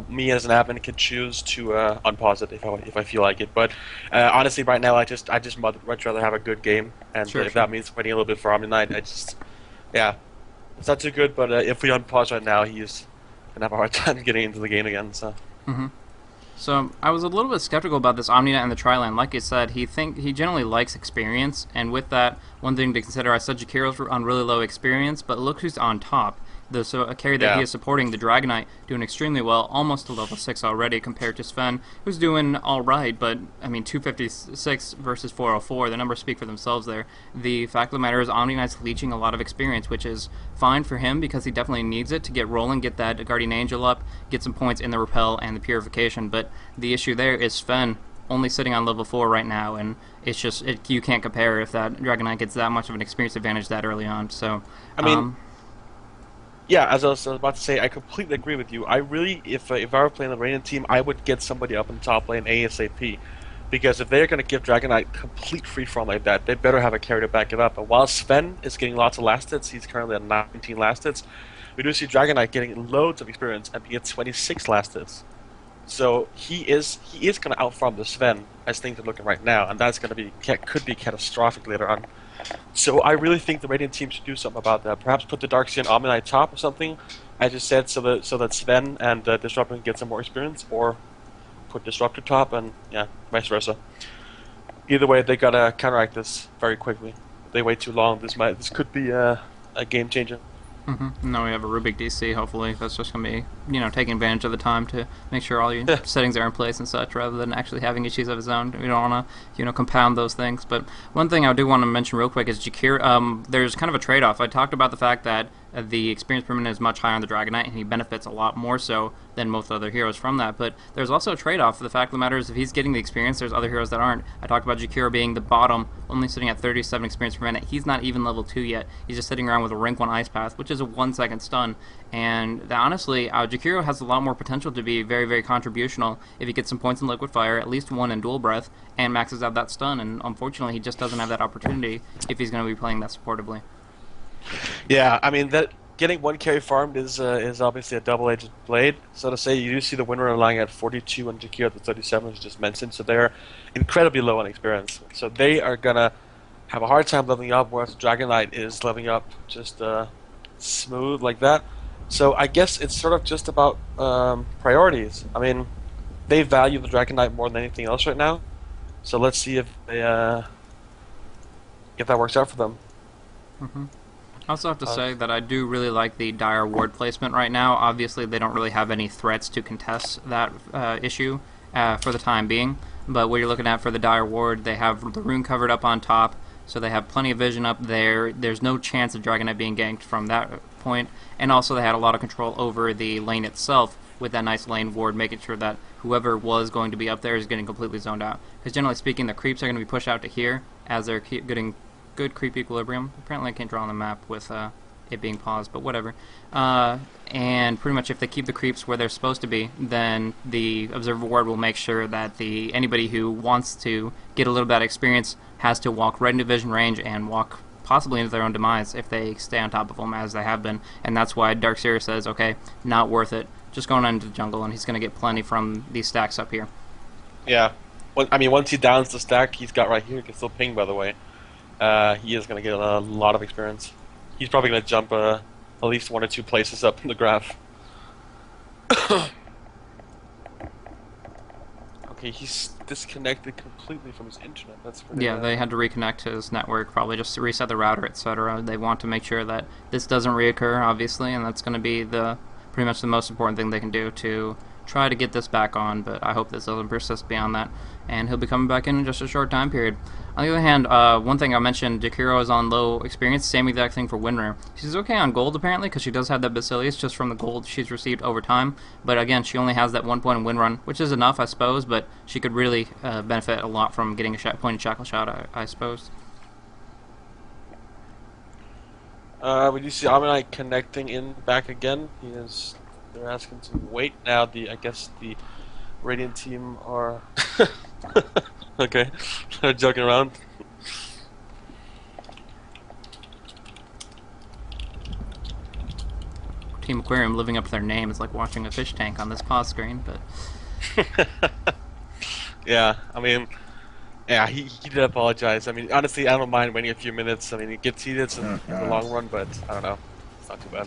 me as an admin can choose to unpause it if I feel like it. But honestly, right now, I just much rather have a good game, and if that means waiting a little bit for Omni Knight, yeah, it's not too good. But if we unpause right now, he's gonna have a hard time getting into the game again. So. So I was a little bit skeptical about this Omni Knight and the Tri-Lane. Like I said, he generally likes experience, and with that, one thing to consider, I said Jakiro's on really low experience, but look who's on top. A carry that he is supporting, the Dragonite, doing extremely well, almost to level 6 already, compared to Sven, who's doing alright, but, I mean, 256 versus 404, the numbers speak for themselves there. The fact of the matter is Omni Knight's leeching a lot of experience, which is fine for him, because he definitely needs it to get rolling, get that Guardian Angel up, get some points in the Repel and the Purification, but the issue there is Sven only sitting on level 4 right now, and it's just, you can't compare if that Dragonite gets that much of an experience advantage that early on, so... I mean... Yeah, as I was about to say, I completely agree with you. I really, if I were playing the Radiant team, I would get somebody up in top lane ASAP. Because if they're going to give Dragonite complete free-form like that, they better have a carry to back it up. And while Sven is getting lots of last hits, he's currently at 19 last hits, we do see Dragonite getting loads of experience and being at 26 last hits. So he is going to outfarm the Sven as things are looking right now, and that's going to could be catastrophic later on. So I really think the Radiant team should do something about that. Perhaps put the Darkseer and Omni Knight top or something, as you said, so that Sven and Disruptor can get some more experience, or put Disruptor top and vice versa. Either way, they gotta counteract this very quickly. If they wait too long, this could be a game changer. Now we have a Rubik DC, hopefully. That's just going to be, taking advantage of the time to make sure all your settings are in place and such, rather than actually having issues of his own. We don't want to, compound those things. But one thing I do want to mention real quick is Jakiro. There's kind of a trade-off. I talked about the fact that the experience per minute is much higher on the Dragonite, and he benefits a lot more so than most other heroes from that. But there's also a trade-off. The fact of the matter is, if he's getting the experience, there's other heroes that aren't. I talked about Jakiro being the bottom, only sitting at 37 experience per minute. He's not even level 2 yet. He's just sitting around with a rank 1 Ice Path, which is a 1-second stun. And honestly, Jakiro has a lot more potential to be very, very contributional if he gets some points in Liquid Fire, at least 1 in Dual Breath, and maxes out that stun. And unfortunately, he just doesn't have that opportunity if he's going to be playing that supportively. Yeah, I mean, getting one carry farmed is obviously a double-edged blade. So to say, you do see the winner lying at 42 and Jakiro at the 37, as just mentioned. So they're incredibly low on experience. So they are gonna have a hard time leveling up, whereas Dragonite is leveling up just smooth like that. So I guess it's sort of just about priorities. I mean, they value the Dragon Knight more than anything else right now. So let's see if they if that works out for them. I also have to say that I do really like the Dire Ward placement right now. Obviously, they don't really have any threats to contest that issue for the time being. But what you're looking at for the Dire Ward, they have the rune covered up on top, so they have plenty of vision up there. There's no chance of Dragon Knight being ganked from that point. And also, they had a lot of control over the lane itself with that nice lane ward, making sure that whoever was going to be up there is getting completely zoned out. Because generally speaking, the creeps are going to be pushed out to here as they're getting good creep equilibrium. Apparently I can't draw on the map with it being paused, but whatever. And pretty much if they keep the creeps where they're supposed to be, then the observer ward will make sure that anybody who wants to get a little bit of experience has to walk right into vision range and walk possibly into their own demise if they stay on top of them as they have been. And that's why Darkseer says, okay, not worth it. Just going into the jungle, and he's going to get plenty from these stacks up here. Yeah. Well, I mean, once he downs the stack he's got right here, he can still ping, by the way. He is going to get a lot of experience. He's probably going to jump at least 1 or 2 places up in the graph. Okay, he's disconnected completely from his internet. That's pretty Yeah, they had to reconnect his network, probably just to reset the router, etc. They want to make sure that this doesn't reoccur, obviously, and that's going to be pretty much the most important thing they can do to try to get this back on, but I hope this doesn't persist beyond that, and he'll be coming back in just a short time period. On the other hand, one thing I mentioned, Jakiro is on low experience, same exact thing for Winrer. She's okay on gold apparently, because she does have that Basilius just from the gold she's received over time, but again, she only has that 1 point in win run, which is enough, I suppose, but she could really benefit a lot from getting a point in shackle shot, I suppose. We do see Aminite connecting in back again. They're asking to wait now. I guess the Radiant team are okay. They're joking around. Team Aquarium living up to their name is like watching a fish tank on this pause screen, but yeah, I mean, yeah, he did apologize. I mean, honestly, I don't mind waiting a few minutes. I mean, it gets heated in the long run, but I don't know. It's not too bad.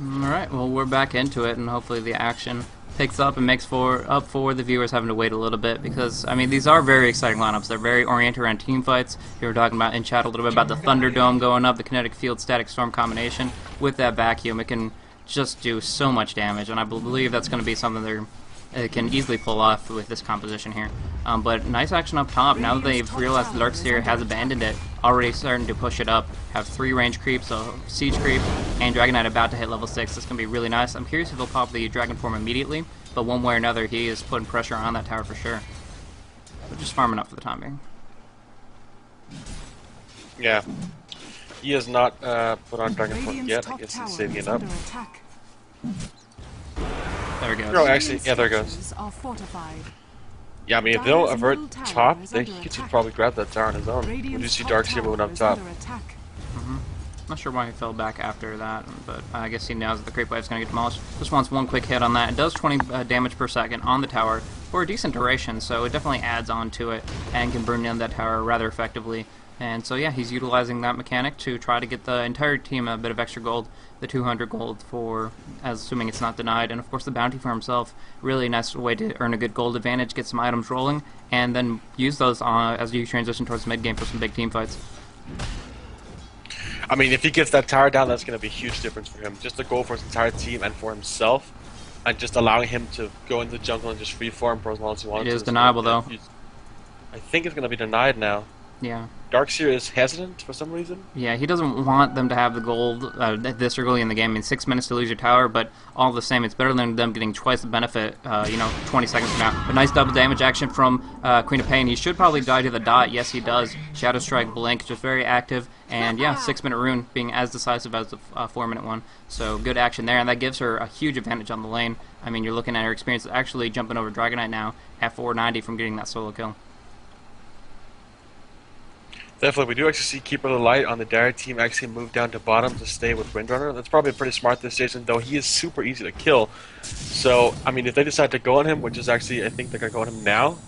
Alright, well, we're back into it, and hopefully the action picks up and makes up for the viewers having to wait a little bit, because, I mean, these are very exciting lineups. They're very oriented around team fights. You were talking about in chat a little bit about the Thunderdome going up, the Kinetic Field Static Storm combination. With that vacuum, it can just do so much damage, and I believe that's going to be something they can easily pull off with this composition here. But nice action up top. Now that they've realized the Darkseer has abandoned it, already starting to push it up. Have 3 range creeps, a siege creep, and Dragon Knight about to hit level 6. This is going to be really nice. I'm curious if he'll pop the Dragon Form immediately, but one way or another, he is putting pressure on that tower for sure. But just farming up for the time being. Yeah. He has not put on Dragon Form yet. I guess he's saving it up. There he goes. Oh, actually, yeah, there it goes. Yeah, I mean, if they'll avert top, then he should probably grab that tower on his own. We do see Darkseer moving up top. Not sure why he fell back after that, but I guess he knows that the creep wave's going to get demolished. Just wants one quick hit on that. It does 20 damage per second on the tower for a decent duration, so it definitely adds on to it and can burn down that tower rather effectively. And so yeah, he's utilizing that mechanic to try to get the entire team a bit of extra gold, the 200 gold for, assuming it's not denied, and of course the bounty for himself. Really nice way to earn a good gold advantage, get some items rolling, and then use those as you transition towards mid game for some big team fights. I mean, if he gets that tower down, that's going to be a huge difference for him. Just to go for his entire team and for himself, and just allowing him to go into the jungle and just freeform for as long as he wants. It is deniable though. I think it's going to be denied now. Yeah. Darkseer is hesitant for some reason. Yeah, he doesn't want them to have the gold this early in the game. I mean, 6 minutes to lose your tower, but all the same, it's better than them getting twice the benefit, 20 seconds from now. But nice double damage action from Queen of Pain. He should probably die to the dot. Yes, he does. Shadow Strike, Blink, just very active. And yeah, 6-minute rune being as decisive as the 4-minute one. So good action there, and that gives her a huge advantage on the lane. I mean, you're looking at her experience actually jumping over Dragon Knight now at 490 from getting that solo kill. Definitely, we do actually see Keeper of the Light on the Dire team actually move down to bottom to stay with Windrunner. That's probably a pretty smart decision, though he is super easy to kill. So, I mean, if they decide to go on him, which is actually, I think they're going to go on him now.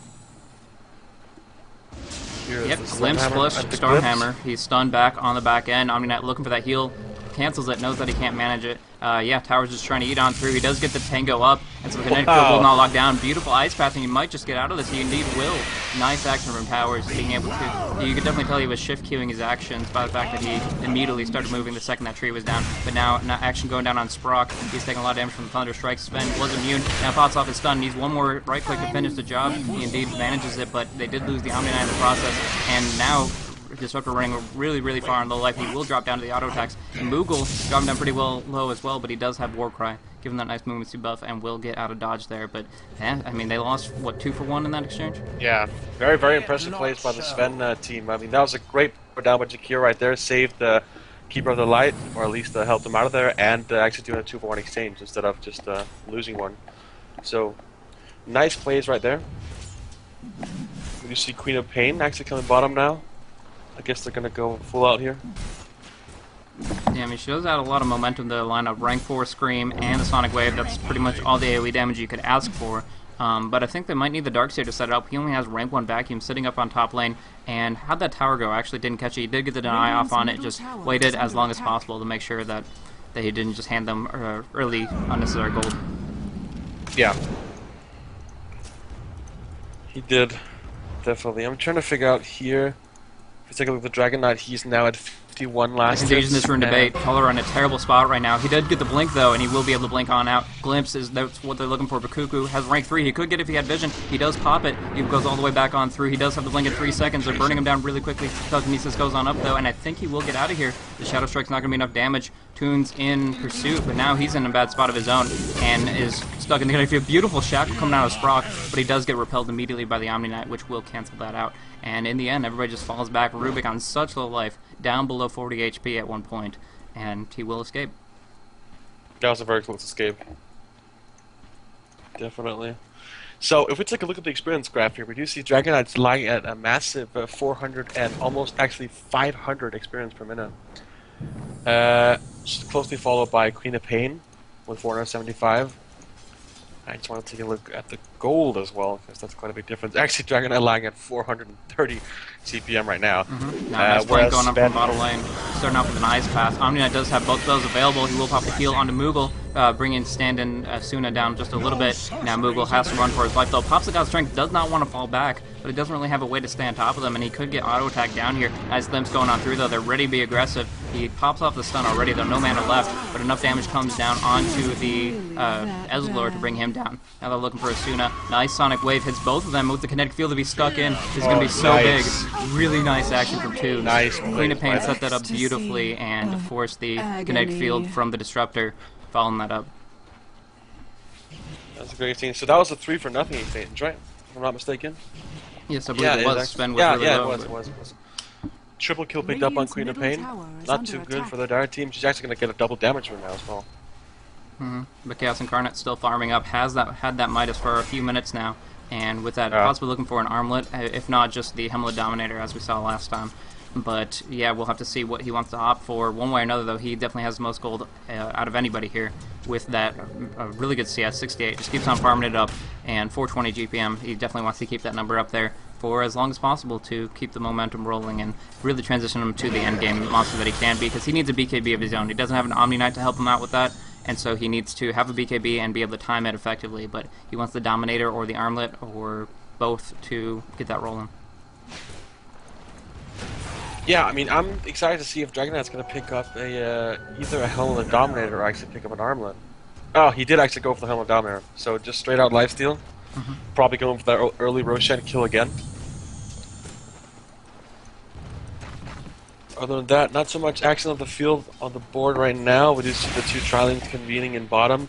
Yep, Glimpse plus Stormhammer. He's stunned back on the back end. Omniknight looking for that heal. Cancels it, knows that he can't manage it. Yeah, Tower's just trying to eat on through. He does get the tango up, and so the kinetic field will not lock down. Beautiful ice passing. He might just get out of this. He indeed will. Nice action from Towers, being able to. You could definitely tell he was shift queuing his actions by the fact that he immediately started moving the second that tree was down. But now action going down on Sprock. He's taking a lot of damage from the Thunder Strike. Sven was immune. Now pops off his stun. Needs one more right click to finish the job. He indeed manages it, but they did lose the Omni Knight in the process. And now Disruptor running really, really far in low life. He will drop down to the auto attacks. And Moogle dropping down pretty well low as well, but he does have Warcry, giving that nice movement speed buff, and will get out of dodge there. But yeah, I mean, they lost what, 2 for 1 in that exchange? Yeah, very, very impressive plays by the Sven team. I mean, that was a great put down by Jakir right there. Saved the Keeper of the Light, or at least helped him out of there, and actually doing a 2 for 1 exchange instead of just losing one. So nice plays right there. You see Queen of Pain actually coming bottom now. I guess they're gonna go full out here. Yeah, I mean, she does add a lot of momentum to the lineup. Rank 4 Scream and the Sonic Wave, that's pretty much all the AoE damage you could ask for. But I think they might need the Darkseer to set it up. He only has rank 1 Vacuum sitting up on top lane, and how'd that tower go? Actually didn't catch it. He did get the deny off on it, just waited as long as possible to make sure that he didn't just hand them early unnecessary gold. Yeah. He did, definitely. I'm trying to figure out here. If you take a look at the Dragon Knight, he's now at 51 last hits. Engaging this rune debate. Color on a terrible spot right now. He did get the blink though, and he will be able to blink on out. Glimpse is that's what they're looking for. But Cuckoo has rank 3. He could get it if he had vision. He does pop it. He goes all the way back on through. He does have the blink in 3 seconds. They're burning him down really quickly. Telekinesis goes on up though, and I think he will get out of here. The Shadow Strike's not going to be enough damage. Toon's in pursuit, but now he's in a bad spot of his own and is stuck in the kinetic field. Beautiful shackle coming out of Sprock, but he does get repelled immediately by the Omni Knight, which will cancel that out. And in the end, everybody just falls back. Rubik on such low life, down below 40 HP at one point, and he will escape. That was a very close escape. Definitely. So, if we take a look at the experience graph here, we do see Dragon Knight's lying at a massive 400 and almost actually 500 experience per minute. Closely followed by Queen of Pain with 475. I just want to take a look at the gold as well, because that's quite a big difference. Actually, Dragon Knight lying at 430 CPM right now. Now, nice flank going up from bottom lane. Starting off with an Ice Path. Omni Knight does have both those available. He will pop the heal onto Moogle, bringing stand-in Suna down just a little bit. Now Moogle has to run for his life, though. Pops the God's Strength, does not want to fall back, but he doesn't really have a way to stay on top of them, and he could get auto-attack down here. As Limp's going on through, though, they're ready to be aggressive. He pops off the stun already, though, no mana left, but enough damage comes down onto the Ezreal to bring him down. Now they're looking for a Suna. Nice Sonic Wave hits both of them with the kinetic field to be stuck in. It's going to be so big. Really nice action from Toons. Nice. Queen of Pain set that up beautifully and forced the kinetic field from the Disruptor, following that up. That's a great scene. So that was a 3 for nothing exchange, right? If I'm not mistaken. Yes, I believe it was. Sven was really low. It was. Triple kill picked up on Queen of Pain. Not too good for the Dire team. She's actually going to get a double damage from now as well. But Chaos Incarnate still farming up. Had that Midas for a few minutes now, and with that, possibly looking for an armlet, if not just the Hemlet Dominator as we saw last time. But yeah, we'll have to see what he wants to opt for. One way or another, though, he definitely has the most gold out of anybody here with that really good CS, 68. Just keeps on farming it up, and 420 GPM. He definitely wants to keep that number up there for as long as possible to keep the momentum rolling and really transition him to the end game monster that he can be, because he needs a BKB of his own. He doesn't have an Omni Knight to help him out with that, and so he needs to have a BKB and be able to time it effectively, but he wants the Dominator or the Armlet or both to get that rolling. Yeah, I mean, I'm excited to see if Dragon Knight's going to pick up either a Helmet Dominator or actually pick up an Armlet. Oh, he did actually go for the Helmet Dominator, so just straight out lifesteal. Probably going for that early Roshan kill again. Other than that, not so much action on the field on the board right now. We do see the 2 Trilings convening in bottom.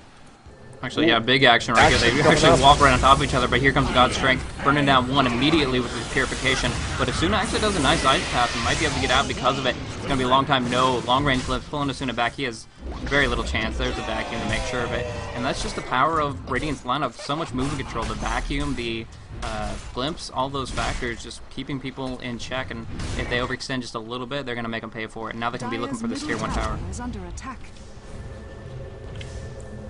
Actually, yeah, big action right here. They actually walk right on top of each other, but here comes God's Strength, burning down one immediately with his Purification. But Asuna actually does a nice Ice Path and might be able to get out because of it. It's going to be a long time. No long-range glimpse, pulling Asuna back. He has very little chance. There's the vacuum to make sure of it. And that's just the power of Radiant's lineup. So much movement control. The vacuum, the glimpse, all those factors just keeping people in check. And if they overextend just a little bit, they're going to make them pay for it. And now they can be looking for this tier 1 tower.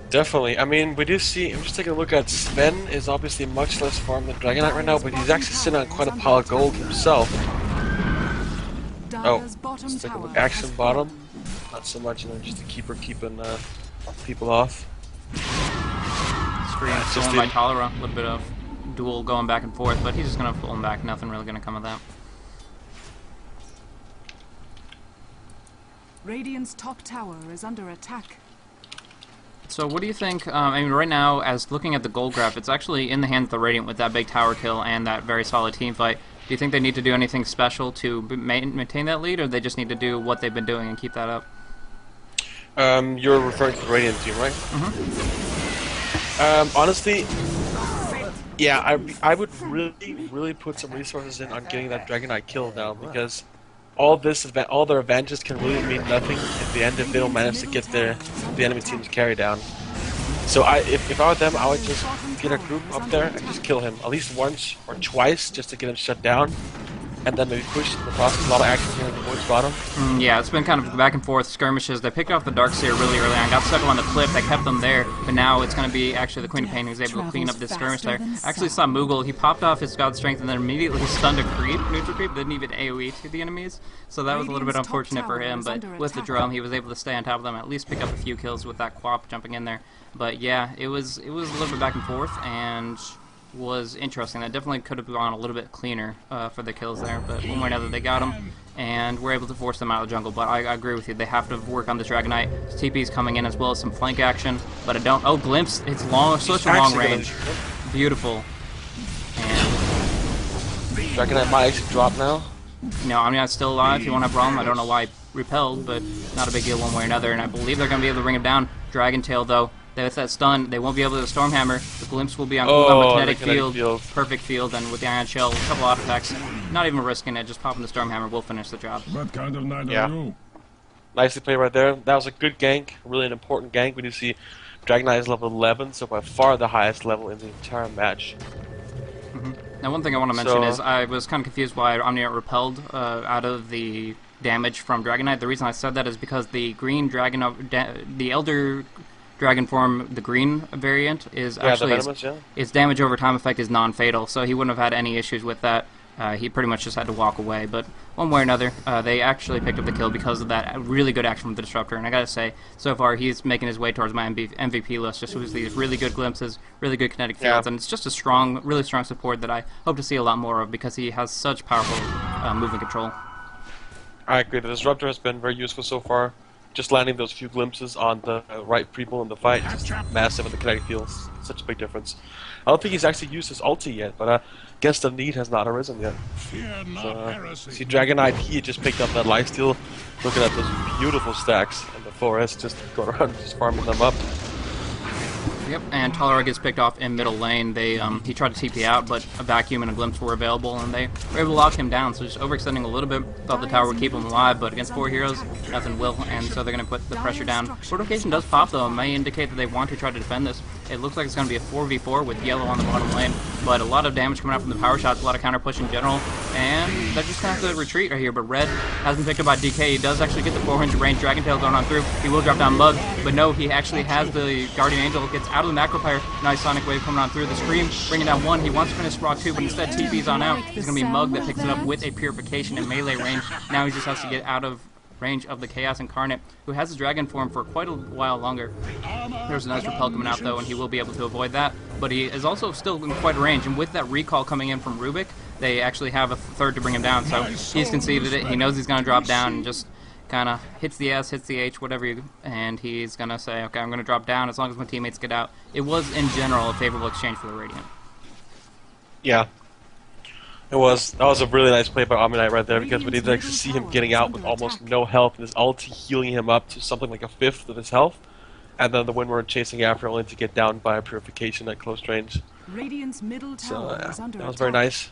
Definitely. I mean, we do see, I'm just taking a look at Sven is obviously much less farmed than Dragon Knight right now, but he's actually sitting on quite a pile of gold himself. Oh, let's take a look. Action bottom. Not so much, you know, just to keep her keeping people off. Screen stolen by Tolera. A little bit of duel going back and forth, but he's just going to pull him back. Nothing really going to come of that. Radiant's top tower is under attack. So what do you think, I mean, right now, as looking at the gold graph, it's actually in the hands of the Radiant with that big tower kill and that very solid team fight. Do you think they need to do anything special to maintain that lead, or they just need to do what they've been doing and keep that up? You're referring to the Radiant team, right? Honestly, yeah, I would really put some resources in on getting that Dragon Knight kill now, because all their advantages can really mean nothing at the end if they don't manage to get the enemy team's carry down. So if I were them, I would just get a group up there and just kill him at least once or twice just to get him shut down, and then maybe push the process. A lot of action here in the woods bottom. Yeah, it's been kind of back and forth skirmishes. They picked off the Darkseer really early on, got stuck on the cliff, that kept them there, but now it's going to be actually the Queen of Pain who's able to clean up this skirmish there. I actually saw Moogle, he popped off his God Strength and then immediately stunned a creep, neutral creep, didn't even AoE to the enemies, so that was a little bit unfortunate for him, but with the drum he was able to stay on top of them, at least pick up a few kills with that Quap jumping in there. But yeah, it was a little bit back and forth, and was interesting. That definitely could have gone a little bit cleaner for the kills there, but one way or another they got them, and we're able to force them out of the jungle. But I agree with you, they have to work on this Dragon Knight. TP's coming in as well as some flank action, but I don't... Oh, Glimpse, it's long, such a long range. Beautiful. And Dragon Knight might actually drop now. no, I mean, it's still alive, you won't have a problem. I don't know why repelled, but not a big deal one way or another, and I believe they're going to be able to bring him down. Dragon Tail, though, with that stun, they won't be able to Stormhammer. The Glimpse will be on cooldown, but kinetic field, perfect field, and with the Iron Shell, a couple artifacts, not even risking it, just popping the Stormhammer will finish the job. What kind of knight Yeah. are you? Nicely played right there. That was a good gank, really an important gank. We do see Dragon Knight is level 11, so by far the highest level in the entire match. Now, one thing I want to mention is I was kind of confused why Omniarch repelled out of the damage from Dragon Knight. The reason I said that is because the green dragon, the Elder Dragon form, the green variant, is actually its damage over time effect is non-fatal, so he wouldn't have had any issues with that. He pretty much just had to walk away, but one way or another, they actually picked up the kill because of that really good action from the Disruptor, and I gotta say, so far he's making his way towards my MVP list, just with these really good glimpses, really good kinetic fields, and it's just a strong, really strong support that I hope to see a lot more of because he has such powerful movement control. I agree, the Disruptor has been very useful so far. Just landing those few glimpses on the right people in the fight, just massive in the kinetic fields, such a big difference. I don't think he's actually used his ulti yet, but I guess the need has not arisen yet. See, Dragon Knight, he just picked up that lifesteal, looking at those beautiful stacks in the forest, just going around just farming them up. Yep, and Tolera gets picked off in middle lane. He tried to TP out, but a Vacuum and a Glimpse were available, and they were able to lock him down, so just overextending a little bit. Thought the tower would keep him alive, but against 4 heroes, nothing will, and so they're going to put the pressure down. Fortification does pop, though, and may indicate that they want to try to defend this. It looks like it's going to be a 4v4 with yellow on the bottom lane, but a lot of damage coming out from the power shots, a lot of counter push in general, and they're just going to have to retreat right here. But Red has been picked up by DK. He does actually get the 400 range Dragon Tail going on through. He will drop down Mug, but no, he actually has the Guardian Angel, gets out of the Macro Pyre. Nice Sonic Wave coming on through the Scream, bringing down 1. He wants to finish Rock 2, but instead TP's on out. It's going to be Mug that picks it up with a Purification in melee range. Now he just has to get out of range of the Chaos Incarnate, who has his Dragon form for quite a while longer. There's a nice repel coming out, though, and he will be able to avoid that, but he is also still in quite a range, and with that recall coming in from Rubik, they actually have a third to bring him down, so he's conceded it. He knows he's going to drop down and just kind of hits the S, hits the H, whatever, and he's going to say, okay, I'm going to drop down as long as my teammates get out. It was, in general, a favorable exchange for the Radiant. Yeah. It was. That was a really nice play by Omniarch right there, because we did actually see him getting out with almost no health, and his ulti healing him up to something like a fifth of his health, and then the Windward chasing after only to get down by a Purification at close range. Radiant's middle tower is under that was very nice.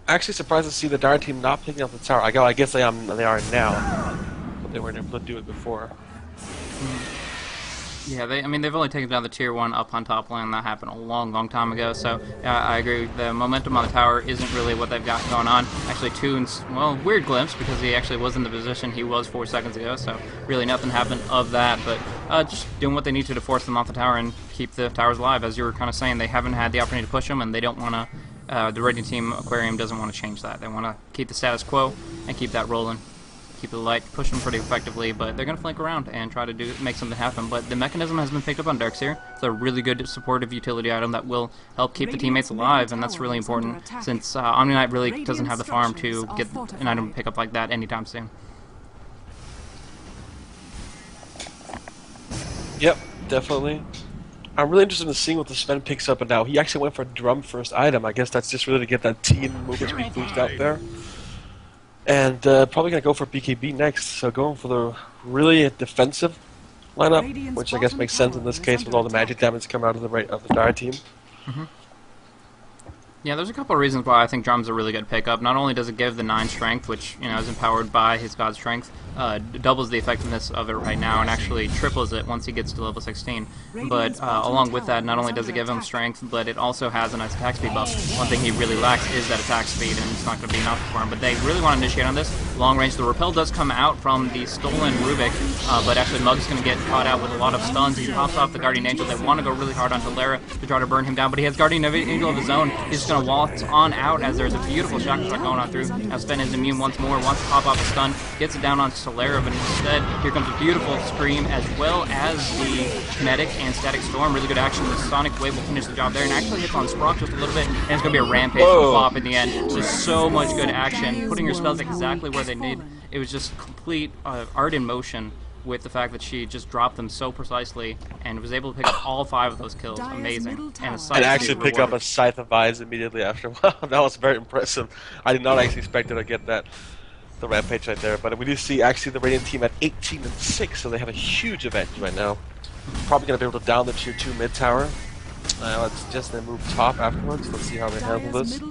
Actually surprised to see the Dire team not picking up the tower. I guess they are now, but they weren't able to do it before. Yeah, they've only taken down the tier 1 up on top lane. That happened a long time ago, so I agree. The momentum on the tower isn't really what they've got going on. Actually, Toon's, well, weird glimpse, because he actually was in the position he was 4 seconds ago, so really nothing happened of that, but just doing what they need to force them off the tower and keep the towers alive. As you were kind of saying, they haven't had the opportunity to push them, and they don't want to, the Radiant team, Aquarium, doesn't want to change that. They want to keep the status quo and keep that rolling. keep the light, push them pretty effectively, but they're going to flank around and try to make something happen. But the mechanism has been picked up on Darkseer. It's a really good supportive utility item that will help keep the teammates alive, and that's really important since Omni Knight really doesn't have the farm to get an item pickup like that anytime soon. Yep, definitely. I'm really interested in seeing what the Sven picks up, and now he actually went for a drum first item. I guess that's just really to get that team movement speed boost out there. And probably going to go for BKB next, so going for the really defensive lineup, which I guess makes sense in this case with all the magic damage coming out of the Dire team. Yeah, there's a couple of reasons why I think Drum's a really good pickup. Not only does it give the 9 strength, which is empowered by his god strength, doubles the effectiveness of it right now, and actually triples it once he gets to level 16. But along with that, not only does it give him strength, but it also has a nice attack speed buff. One thing he really lacks is that attack speed, and it's not going to be enough for him. But they really want to initiate on this. Long range, the repel does come out from the stolen Rubik, but actually Mug's going to get caught out with a lot of stuns. He pops off the Guardian Angel. They want to go really hard on Lara to try to burn him down, but he has Guardian Angel of his own. He's just going to waltz on out as there's a beautiful chakra shot going on through. Now Sven is immune once more, wants to pop off a stun, gets it down on Solera, but instead here comes a beautiful Scream as well as the Kinetic and Static Storm. Really good action. The Sonic Wave will finish the job there, and actually hits on Sprock just a little bit, and it's going to be a Rampage flop in the end. Just so much good action, putting your spells exactly where they need. It was just complete art in motion with the fact that she just dropped them so precisely and was able to pick up all 5 of those kills. Amazing. And actually pick up a Scythe of Eyes immediately after. Wow, that was very impressive. I did not actually expect her to get that, the Rampage right there. But we do see actually the Radiant team at 18-6, so they have a huge advantage right now. Probably going to be able to down the tier 2 mid tower. Let's just then move top afterwards. Let's see how they handle this.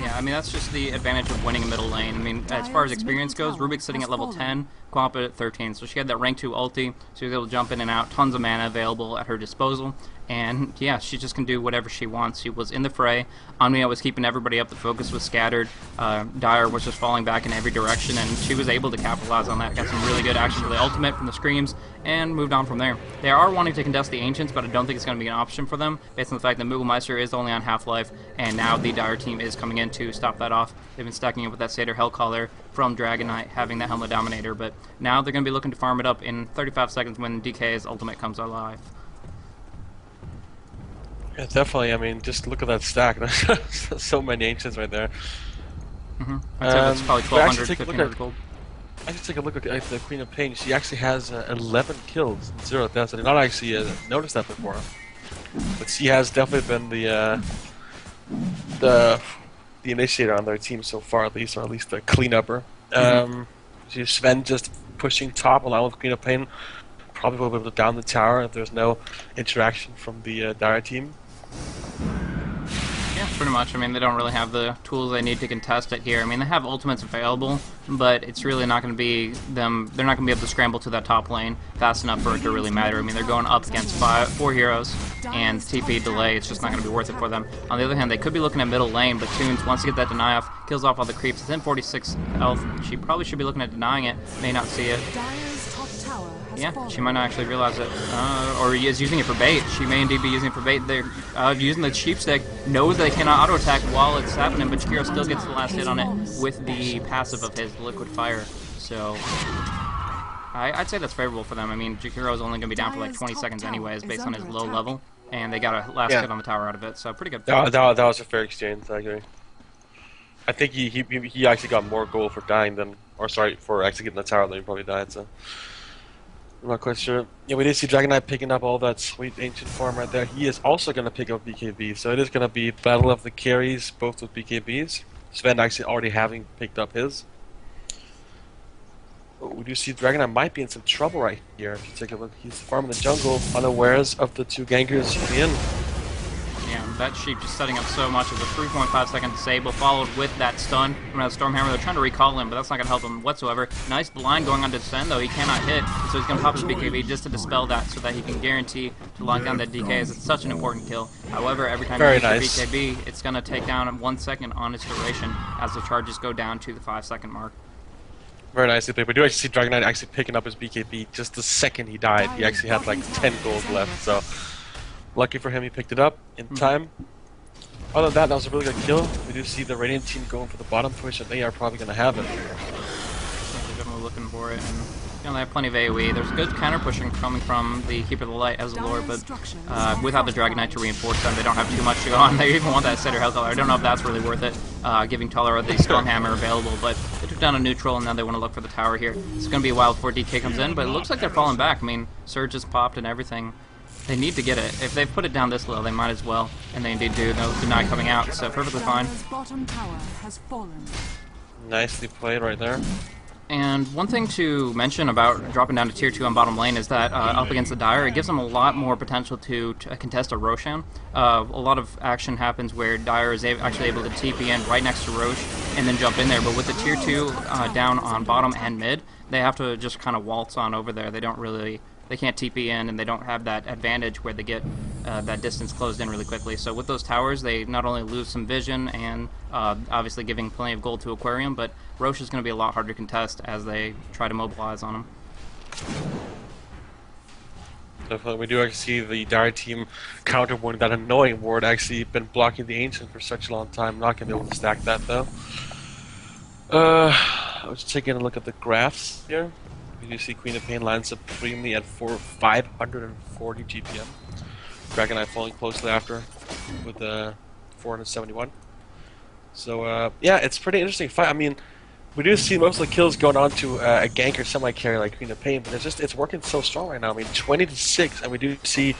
Yeah, I mean, that's just the advantage of winning a middle lane. I mean, as far as experience goes, Rubik's sitting at level 10, Quappa at 13, so she had that rank 2 ulti, so she was able to jump in and out, tons of mana available at her disposal, and yeah, she just can do whatever she wants. She was in the fray, Omnia was keeping everybody up, the focus was scattered, Dire was just falling back in every direction, and she was able to capitalize on that, got some really good action for the ultimate from the Screams, and moved on from there. They are wanting to contest the Ancients, but I don't think it's going to be an option for them, based on the fact that Mugglemeister is only on half-life, and now the Dire team is coming in to stop that off. They've been stacking it with that Satyr Hellcaller from Dragon Knight, having that Helmet Dominator, but now they're going to be looking to farm it up in 35 seconds when DK's ultimate comes alive. Yeah, definitely. I mean, just look at that stack. There's so many Ancients right there. I'd say that's probably 1,200, 1,500 gold. I should take a look at the Queen of Pain. She actually has 11 kills and 0 deaths. I did not actually notice that before. But she has definitely been the initiator on their team so far, at least, or at least the cleanupper. Sven just pushing top along with Queen of Pain. Probably will be able to down the tower if there's no interaction from the Dire team. Yeah, pretty much. I mean, they don't really have the tools they need to contest it here. I mean, they have ultimates available, but it's really not going to be them. They're not going to be able to scramble to that top lane fast enough for it to really matter. I mean, they're going up against 4 heroes, and TP delay, it's just not going to be worth it for them. On the other hand, they could be looking at middle lane, but Toons, once you get that deny off, kills off all the creeps. It's in 46 health. She probably should be looking at denying it. May not see it. Yeah, she might not actually realize it, or is using it for bait. She may indeed be using it for bait. They're using the sheep stick, knows they cannot auto attack while it's happening, but Jakiro still gets the last hit on it with the passive of his liquid fire. So I'd say that's favorable for them. I mean, Jakiro's only going to be down for like 20 seconds anyways, based on his low level, and they got a last hit on the tower out of it. So pretty good. That was a fair exchange, actually. I think he actually got more gold for dying than, or sorry, for actually getting the tower than he probably died. So. I'm not quite sure. Yeah, we did see Dragon Knight picking up all that sweet ancient farm right there. He is also going to pick up BKB, so it is going to be battle of the carries, both with BKBs. Sven actually already having picked up his. But we do see Dragon Knight might be in some trouble right here. If you take a look, he's farming the jungle, unawares of the 2 gankers in. Yeah, that sheep just setting up so much. It was a 3.5 second disable, followed with that stun from that Stormhammer. They're trying to recall him, but that's not going to help him whatsoever. Nice blind going on to Sven, though. He cannot hit, so he's going to pop his BKB just to dispel that so that he can guarantee to lock down that DK, as it's such an important kill. However, every time you use your BKB, it's going to take down 1 second on its duration as the charges go down to the 5-second mark. Very nicely played. We do actually see Dragon Knight actually picking up his BKB just the second he died. He actually had like 10 gold left, so lucky for him he picked it up in time. Other than that was a really good kill. We do see the Radiant team going for the bottom push, and they are probably going to have it. looking for it. And they have plenty of AoE. There's good counter pushing coming from the Keeper of the Light as a lord, but without the Dragon Knight to reinforce them, they don't have too much to go on. They even want that Setter Hell Color. I don't know if that's really worth it, giving Talara the Stormhammer available, but they took down a neutral, and now they want to look for the tower here. It's going to be a while before DK comes in, but it looks like they're falling back. I mean, Surge has popped and everything. They need to get it. If they've put it down this low, they might as well, and they indeed do. No deny coming out, so perfectly fine. Bottom tower has fallen. Nicely played right there. And one thing to mention about dropping down to tier 2 on bottom lane is that up against the Dire, it gives them a lot more potential to contest a Roshan. A lot of action happens where Dire is actually able to TP in right next to Rosh and then jump in there, but with the tier 2 down on bottom and mid, they have to just kind of waltz on over there. They don't really... They can't TP in, and they don't have that advantage where they get that distance closed in really quickly. So with those towers, they not only lose some vision and obviously giving plenty of gold to Aquarium, but Roche is going to be a lot harder to contest as they try to mobilize on him. Definitely, we do actually see the Dire team counter ward, that annoying ward, actually been blocking the Ancient for such a long time. Not going to be able to stack that, though. I was taking a look at the graphs here. You see Queen of Pain lands supremely at 540 GPM. Dragon Knight falling closely after with 471. So yeah, it's pretty interesting fight. I mean, we do see most of the kills going on to a ganker semi-carry like Queen of Pain, but it's working so strong right now. I mean, 20-6, and we do see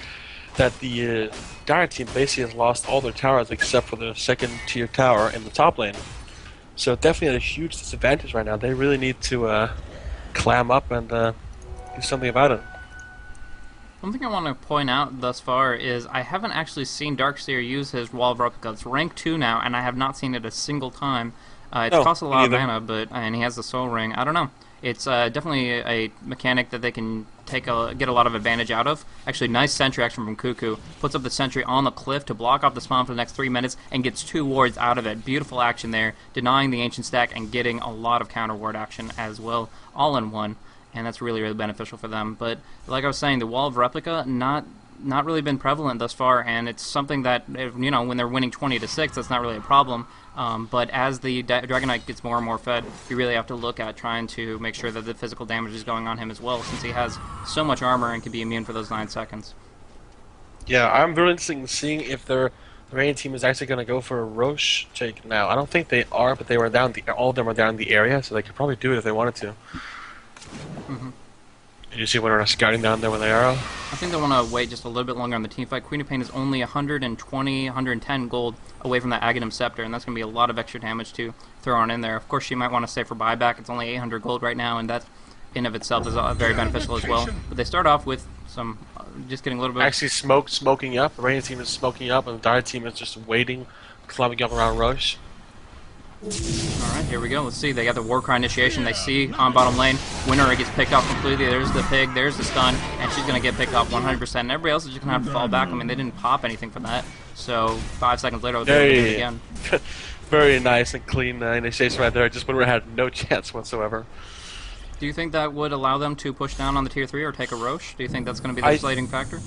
that the Dire team basically has lost all their towers except for the second tier tower in the top lane. So definitely at a huge disadvantage right now. They really need to clam up and do something about it. One thing I want to point out thus far is I haven't actually seen Darkseer use his Wall of Replica. It's rank 2 now, and I have not seen it a single time. It's cost a lot of mana, and he has the Soul Ring. I don't know. It's definitely a mechanic that they can get a lot of advantage out of. Actually, nice sentry action from Cuckoo. Puts up the sentry on the cliff to block off the spawn for the next 3 minutes and gets 2 wards out of it. Beautiful action there, denying the Ancient stack and getting a lot of counter ward action as well, all in one. And that's really, really beneficial for them. But like I was saying, the Wall of Replica, not really been prevalent thus far, and it's something that, you know, when they're winning 20-6, that's not really a problem. But as the Dragon Knight gets more and more fed, you really have to look at trying to make sure that the physical damage is going on him as well, since he has so much armor and can be immune for those 9 seconds. Yeah, I'm really interested in seeing if the Rain team is actually going to go for a Roche take now. I don't think they are, but they were down. All of them are down in the area, so they could probably do it if they wanted to. Mm-hmm. Did you see when they're scouting down there with the arrow? I think they want to wait just a little bit longer on the team fight. Queen of Pain is only 120, 110 gold away from that Aghanim Scepter, and that's going to be a lot of extra damage to throw on in there. Of course, she might want to save for buyback. It's only 800 gold right now, and that in of itself is very beneficial as well. But they start off with some, just getting a little bit... Actually smoking up. The Rain team is smoking up, and the Dire team is just waiting, climbing up around Roche. Alright, here we go. Let's see. They got the Warcry initiation. They see on bottom lane. Winner gets picked off completely. There's the pig. There's the stun. And she's going to get picked off 100%. And everybody else is just going to have to fall back. I mean, they didn't pop anything from that. So 5 seconds later, they'll do it again. Very nice and clean initiation right there. Just Winner had no chance whatsoever. Do you think that would allow them to push down on the tier 3 or take a Roche? Do you think that's going to be the deciding factor?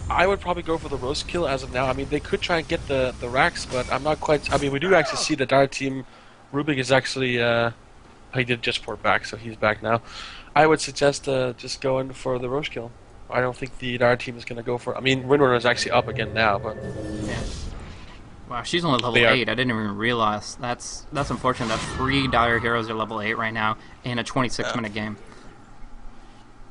I would probably go for the roast kill as of now. I mean, they could try and get the racks, but I'm not quite... I mean, we do actually see the Dire team... Rubik is actually... he did just port back, so he's back now. I would suggest just going for the roast kill. I don't think the Dire team is going to go for... I mean, Windrunner is actually up again now, but... Yeah. Wow, she's only level 8. I didn't even realize. That's unfortunate that 3 Dire heroes are level 8 right now in a 26-minute game.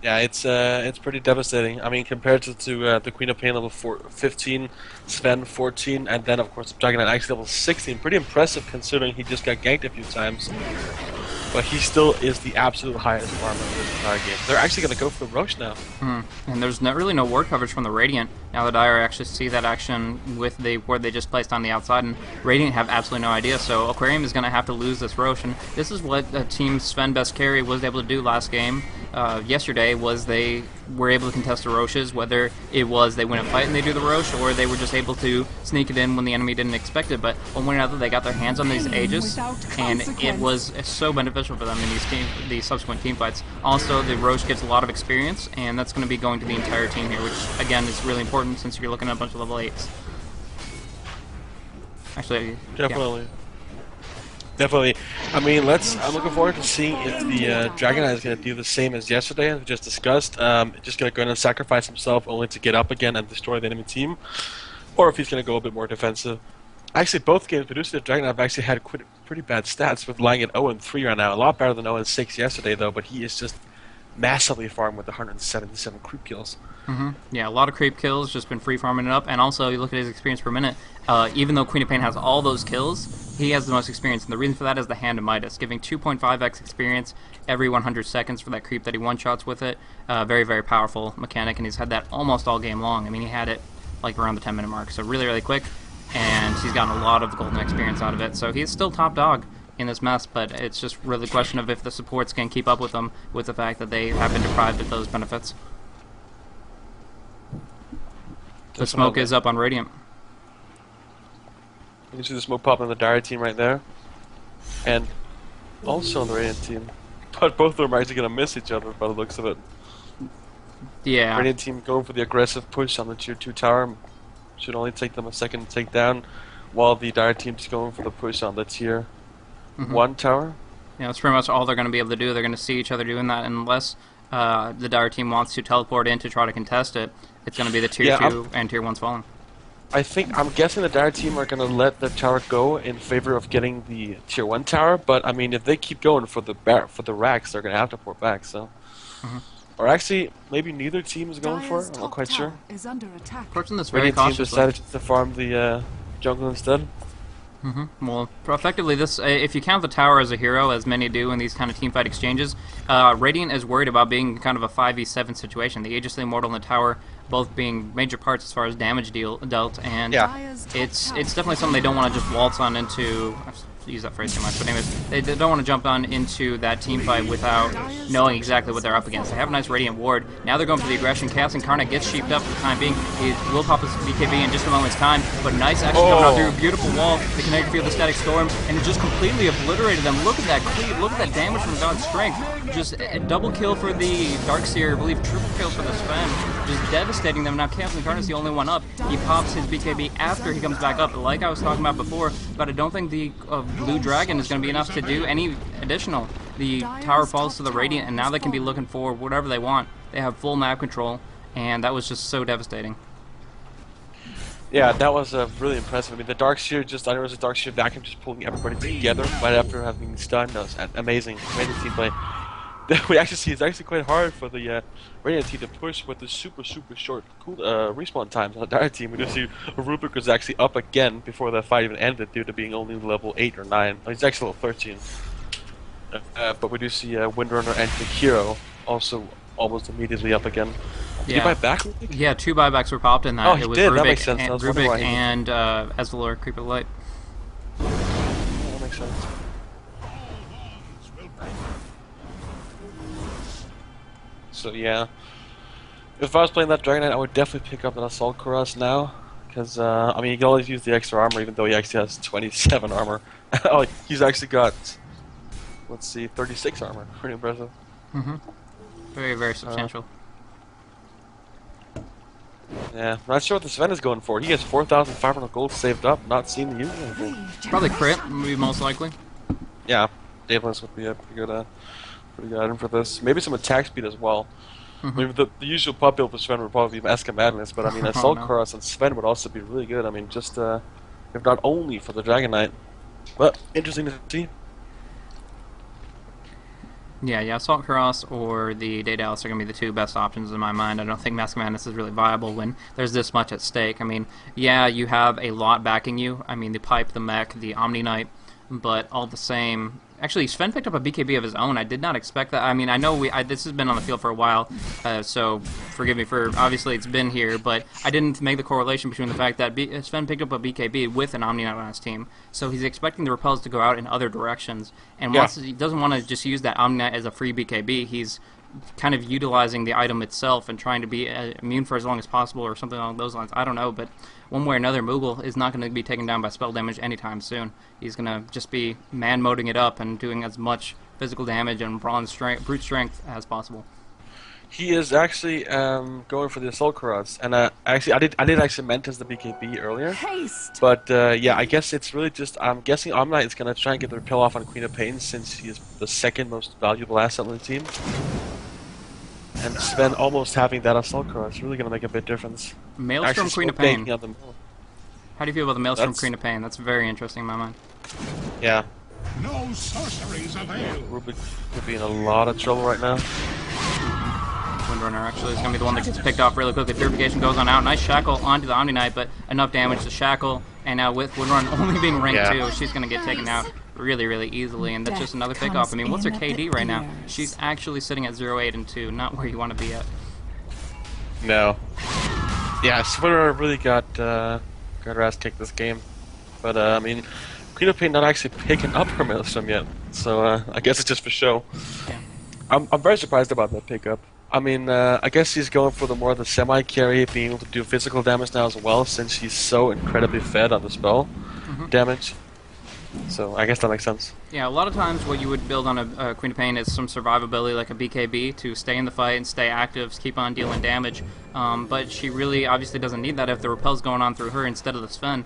Yeah, it's pretty devastating. I mean, compared to the Queen of Pain level 15, Sven 14, and then of course the Dragon Knight actually level 16. Pretty impressive considering he just got ganked a few times. But he still is the absolute highest farmer in this entire game. They're actually going to go for Roche now. And there's really no ward coverage from the Radiant. Now the Dire actually see that action with the ward they just placed on the outside, and Radiant have absolutely no idea. So Aquarium is going to have to lose this Roche, and this is what Team Sven Best Carry was able to do last game. Yesterday was they were able to contest the Roches, whether it was they win a fight and they do the Roche, or they were just able to sneak it in when the enemy didn't expect it. But one way or another, they got their hands on these Aegis, and it was so beneficial for them in these subsequent team fights. Also, the Roche gets a lot of experience, and that's going to be going to the entire team here, which again is really important since you're looking at a bunch of level 8s. Actually, definitely. Definitely. I mean, I'm looking forward to seeing if the Dragon Knight is going to do the same as yesterday, as we just discussed. Just going to go in and sacrifice himself only to get up again and destroy the enemy team, or if he's going to go a bit more defensive. Actually, both games produced the Dragon Knight have actually had pretty bad stats, with lying at 0-3 right now. A lot better than 0-6 yesterday, though. But he is just massively farmed with 177 creep kills. Yeah, a lot of creep kills, just been free farming it up, and also you look at his experience per minute. Even though Queen of Pain has all those kills, he has the most experience, and the reason for that is the Hand of Midas, giving 2.5x experience every 100 seconds for that creep that he one-shots with it. Very, very powerful mechanic, and he's had that almost all game long. I mean, he had it like around the 10-minute mark, so really, really quick, and he's gotten a lot of golden experience out of it. So he's still top dog in this mess, but it's just really a question of if the supports can keep up with him, with the fact that they have been deprived of those benefits. The smoke is up on Radiant. You can see the smoke popping on the Dire team right there. And also on the Radiant team. But both of them are actually going to miss each other by the looks of it. Yeah. Radiant team going for the aggressive push on the tier 2 tower. Should only take them a second to take down, while the Dire team's going for the push on the tier 1 tower. Yeah, that's pretty much all they're going to be able to do. They're going to see each other doing that unless the Dire team wants to teleport in to try to contest it. It's going to be the tier 2 and tier 1's falling. I'm guessing the Dire team are going to let the tower go in favor of getting the tier 1 tower, but I mean, if they keep going for the racks, they're going to have to port back, so. Or actually, maybe neither team is going for it, I'm not quite sure. Is under attack. Porting this very Radiant team cautiously. decided to farm the jungle instead. Well, effectively, this if you count the tower as a hero, as many do in these kind of teamfight exchanges, Radiant is worried about being kind of a 5v7 situation. The Aegis the Immortal and the tower both being major parts as far as damage dealt, and it's definitely something they don't want to just waltz on into. I've used that phrase too much, but anyways, they don't want to jump on into that team fight without knowing exactly what they're up against. They have a nice Radiant ward. Now they're going for the aggression. Chaos Incarnate gets sheeped up for the time being. He will pop his BKB in just a moment's time, but nice action coming out through a beautiful wall. The Kinetic Field, the Static Storm, and it just completely obliterated them. Look at that cleave. Look at that damage from God's Strength. Just a double kill for the Darkseer, I believe triple kill for the Sven. Just devastating them. Now Chaos Incarnate is the only one up. He pops his BKB after he comes back up, like I was talking about before, but I don't think the Blue Dragon is going to be enough to do any additional. The tower falls to the Radiant, and now they can be looking for whatever they want. They have full map control, and that was just so devastating. Yeah, that was really impressive. I mean, the Darkseer I know it was a Darkseer vacuum just pulling everybody together right after having been stunned. That was amazing. Amazing team play. We actually see it's actually quite hard for the Radiant team to push with the super short respawn times on the Dire team. We just see Rubik was actually up again before the fight even ended due to being only level 8 or 9. Oh, he's actually level 13. But we do see Windrunner and Takiro also almost immediately up again. Did he buy back? Yeah, 2 buybacks were popped in that. Oh, he it was did. Rubik That makes sense. and Ezreal, Creeper Light. Yeah, that makes sense. So yeah, if I was playing that Dragon Knight, I would definitely pick up an Assault Cuirass now, because I mean, you can always use the extra armor, even though he actually has 27 armor. Oh, he's actually got, let's see, 36 armor. Pretty impressive. Very, very substantial. Yeah, not sure what the Sven is going for. He has 4,500 gold saved up, not seen the use anything. Probably crit, maybe most likely. Yeah, Daedalus would be a pretty good item for this. Maybe some attack speed as well. Maybe the usual pop build for Sven would probably be Mask of Madness, but I mean, Assault Cuirass and Sven would also be really good. I mean, just if not only for the Dragon Knight, but interesting to see. Yeah, Assault Cuirass or the Daedalus are going to be the 2 best options in my mind. I don't think Mask of Madness is really viable when there's this much at stake. I mean, yeah, you have a lot backing you. I mean, the Pipe, the Mech, the Omni Knight, but all the same... Actually, Sven picked up a BKB of his own. I did not expect that. I mean, I know this has been on the field for a while, so forgive me for, obviously it's been here, but I didn't make the correlation between the fact that Sven picked up a BKB with an Omni Knight on his team, so he's expecting the repels to go out in other directions, and once he doesn't want to just use that Omni Knight as a free BKB, he's kind of utilizing the item itself and trying to be immune for as long as possible or something along those lines. I don't know, but one way or another, Moogle is not going to be taken down by spell damage anytime soon. He's going to just be man-moding it up and doing as much physical damage and brute strength as possible. He is actually going for the assault cross, and I did actually mention the BKB earlier, Haste. but yeah, I guess it's really just I'm guessing Omnight is gonna try and get the repel off on Queen of Pain since he is the second most valuable asset on the team, and Sven almost having that assault cross is really gonna make a big difference. Maelstrom, Actually, Queen of slow Pain. taking out the mill. How do you feel about the Maelstrom, That's- Queen of Pain? That's very interesting in my mind. Yeah, No sorceries avail. Rubik could be in a lot of trouble right now. Windrunner actually is going to be the one that gets picked off really quickly. Purification goes on out. Nice shackle onto the Omni Knight, but enough damage to shackle. And now with Windrun only being rank 2, she's going to get taken out really, really easily. And that's just another pick off. I mean, what's her KD right now? She's actually sitting at 0-8 and 2, not where you want to be at. No. Yeah, Swinner really got her ass kicked this game. But, I mean, Queen of Pain not actually picking up her Maelstrom yet. So, I guess it's just for show. Yeah. I'm very surprised about that pickup. I mean, I guess he's going for the more of the semi-carry, being able to do physical damage now as well, since she's so incredibly fed on the spell damage. So I guess that makes sense. Yeah, a lot of times what you would build on a Queen of Pain is some survivability, like a BKB, to stay in the fight and stay active, keep on dealing damage. But she really obviously doesn't need that if the repel's going on through her instead of the Sven.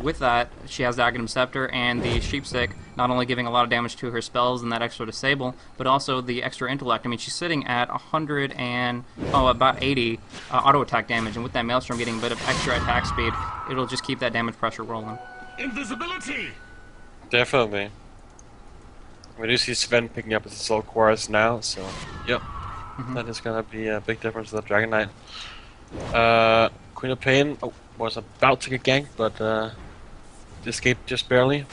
With that, she has the Aghanim Scepter and the Sheepstick, not only giving a lot of damage to her spells and that extra disable, but also the extra intellect. I mean, she's sitting at 100 and, about 80 auto attack damage, and with that Maelstrom getting a bit of extra attack speed, it'll just keep that damage pressure rolling. Invisibility. Definitely. We do see Sven picking up his Assault Chorus now, so yep. That is gonna be a big difference to the Dragon Knight. Queen of Pain was about to get ganked, but escaped just barely.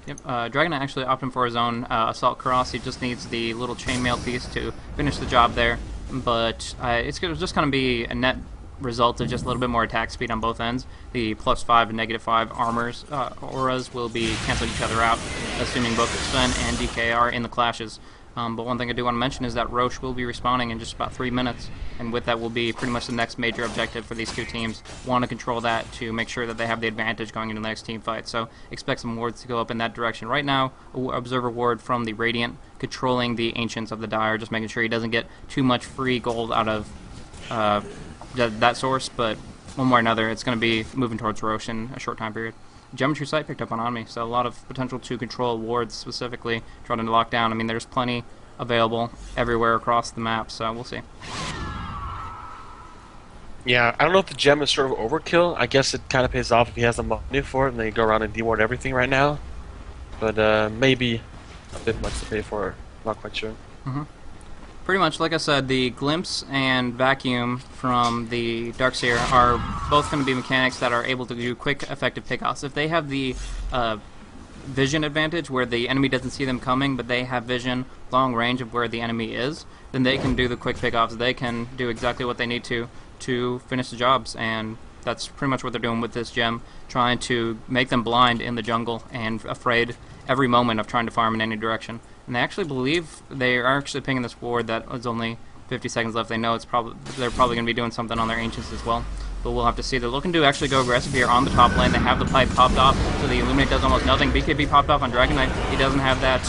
Yep, Dragon Knight actually opting for his own Assault Cross. He just needs the little chainmail piece to finish the job there. But it's just going to be a net result of just a little bit more attack speed on both ends. The +5 and -5 armors, auras will be canceling each other out, assuming both Sven and DK are in the clashes. But one thing I do want to mention is that Roche will be respawning in just about 3 minutes, and with that will be pretty much the next major objective for these two teams. Want to control that to make sure that they have the advantage going into the next team fight. So expect some wards to go up in that direction. Right now, Observer Ward from the Radiant controlling the Ancients of the Dire, just making sure he doesn't get too much free gold out of that source, but one way or another, it's going to be moving towards Roche in a short time period. Geometry Sight picked up on me, so a lot of potential to control wards specifically, trying to lock down. I mean, there's plenty available everywhere across the map, so we'll see. Yeah, I don't know if the gem is sort of overkill. I guess it kind of pays off if he has the money for it, and they go around and deward everything right now. But maybe a bit much to pay for it. Not quite sure. Pretty much, like I said, the Glimpse and Vacuum from the Darkseer are both going to be mechanics that are able to do quick, effective pickoffs. If they have the vision advantage, where the enemy doesn't see them coming, but they have vision long range of where the enemy is, then they can do the quick pickoffs. They can do exactly what they need to finish the jobs, and that's pretty much what they're doing with this gem, trying to make them blind in the jungle and afraid every moment of trying to farm in any direction. And they actually believe they are actually pinging this ward that is only 50 seconds left. They know they're probably going to be doing something on their Ancients as well. But we'll have to see. They're looking to actually go aggressive here on the top lane. They have the pipe popped off, so the Illuminate does almost nothing. BKB popped off on Dragon Knight. He doesn't have that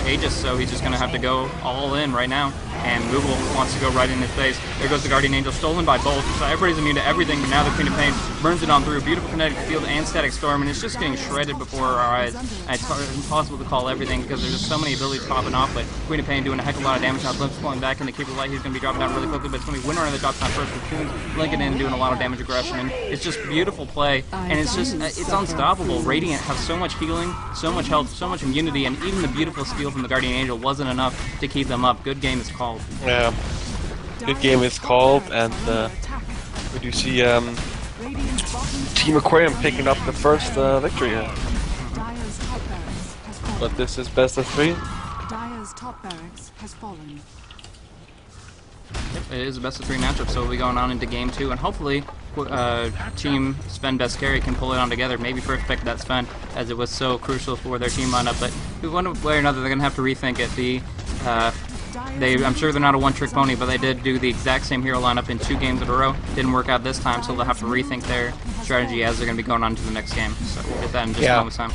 Aegis, so he's just going to have to go all in right now. And Google wants to go right in his face. There goes the Guardian Angel, stolen by both. So everybody's immune to everything, but now the Queen of Pain burns it on through. Beautiful kinetic field and static storm, and it's just getting shredded before our eyes. And it's impossible to call everything because there's just so many abilities popping off, but Queen of Pain doing a heck of a lot of damage. Now Glimpse pulling back in the Keeper Light. He's going to be dropping down really quickly, but it's going to be Windrunner that drops down first with Toons, linking in and doing a lot of damage aggression. And it's just beautiful play, and it's unstoppable. Radiant have so much healing, so much health, so much immunity, and even the beautiful steal from the Guardian Angel wasn't enough to keep them up. Good game is called. Yeah, good game is called, and we do see Team Aquarium picking up the first victory here. But this is best of 3. Dire's top barracks has fallen. It is a best of 3 matchup, so we'll be going on into game 2, and hopefully Team Sven Best Carry can pull it on together. Maybe first pick that Sven, as it was so crucial for their team lineup, but one way or another they're going to have to rethink it. I'm sure they're not a one-trick pony, but they did do the exact same hero lineup in 2 games in a row. Didn't work out this time, so they'll have to rethink their strategy as they're going to be going on to the next game. So we'll get that in just a moment's time.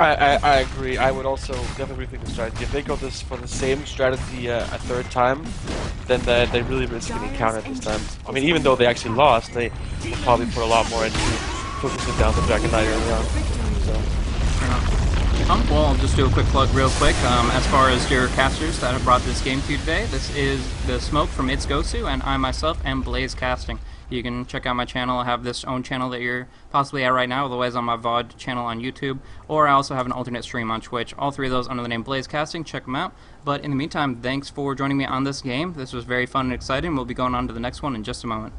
I agree. I would also definitely rethink the strategy. If they go this for the same strategy a third time, then they really risk getting countered this time. I mean, even though they actually lost, they probably put a lot more into focusing down the Dragon Knight early on. So. Well, I'll just do a quick plug real quick. As far as your casters that have brought this game to you today, this is The Smoke from It's Gosu, and I myself am BlazeCasting. You can check out my channel. I have this own channel that you're possibly at right now, otherwise on my VOD channel on YouTube, or I also have an alternate stream on Twitch. All three of those under the name BlazeCasting. Check them out. But in the meantime, thanks for joining me on this game. This was very fun and exciting. We'll be going on to the next one in just a moment.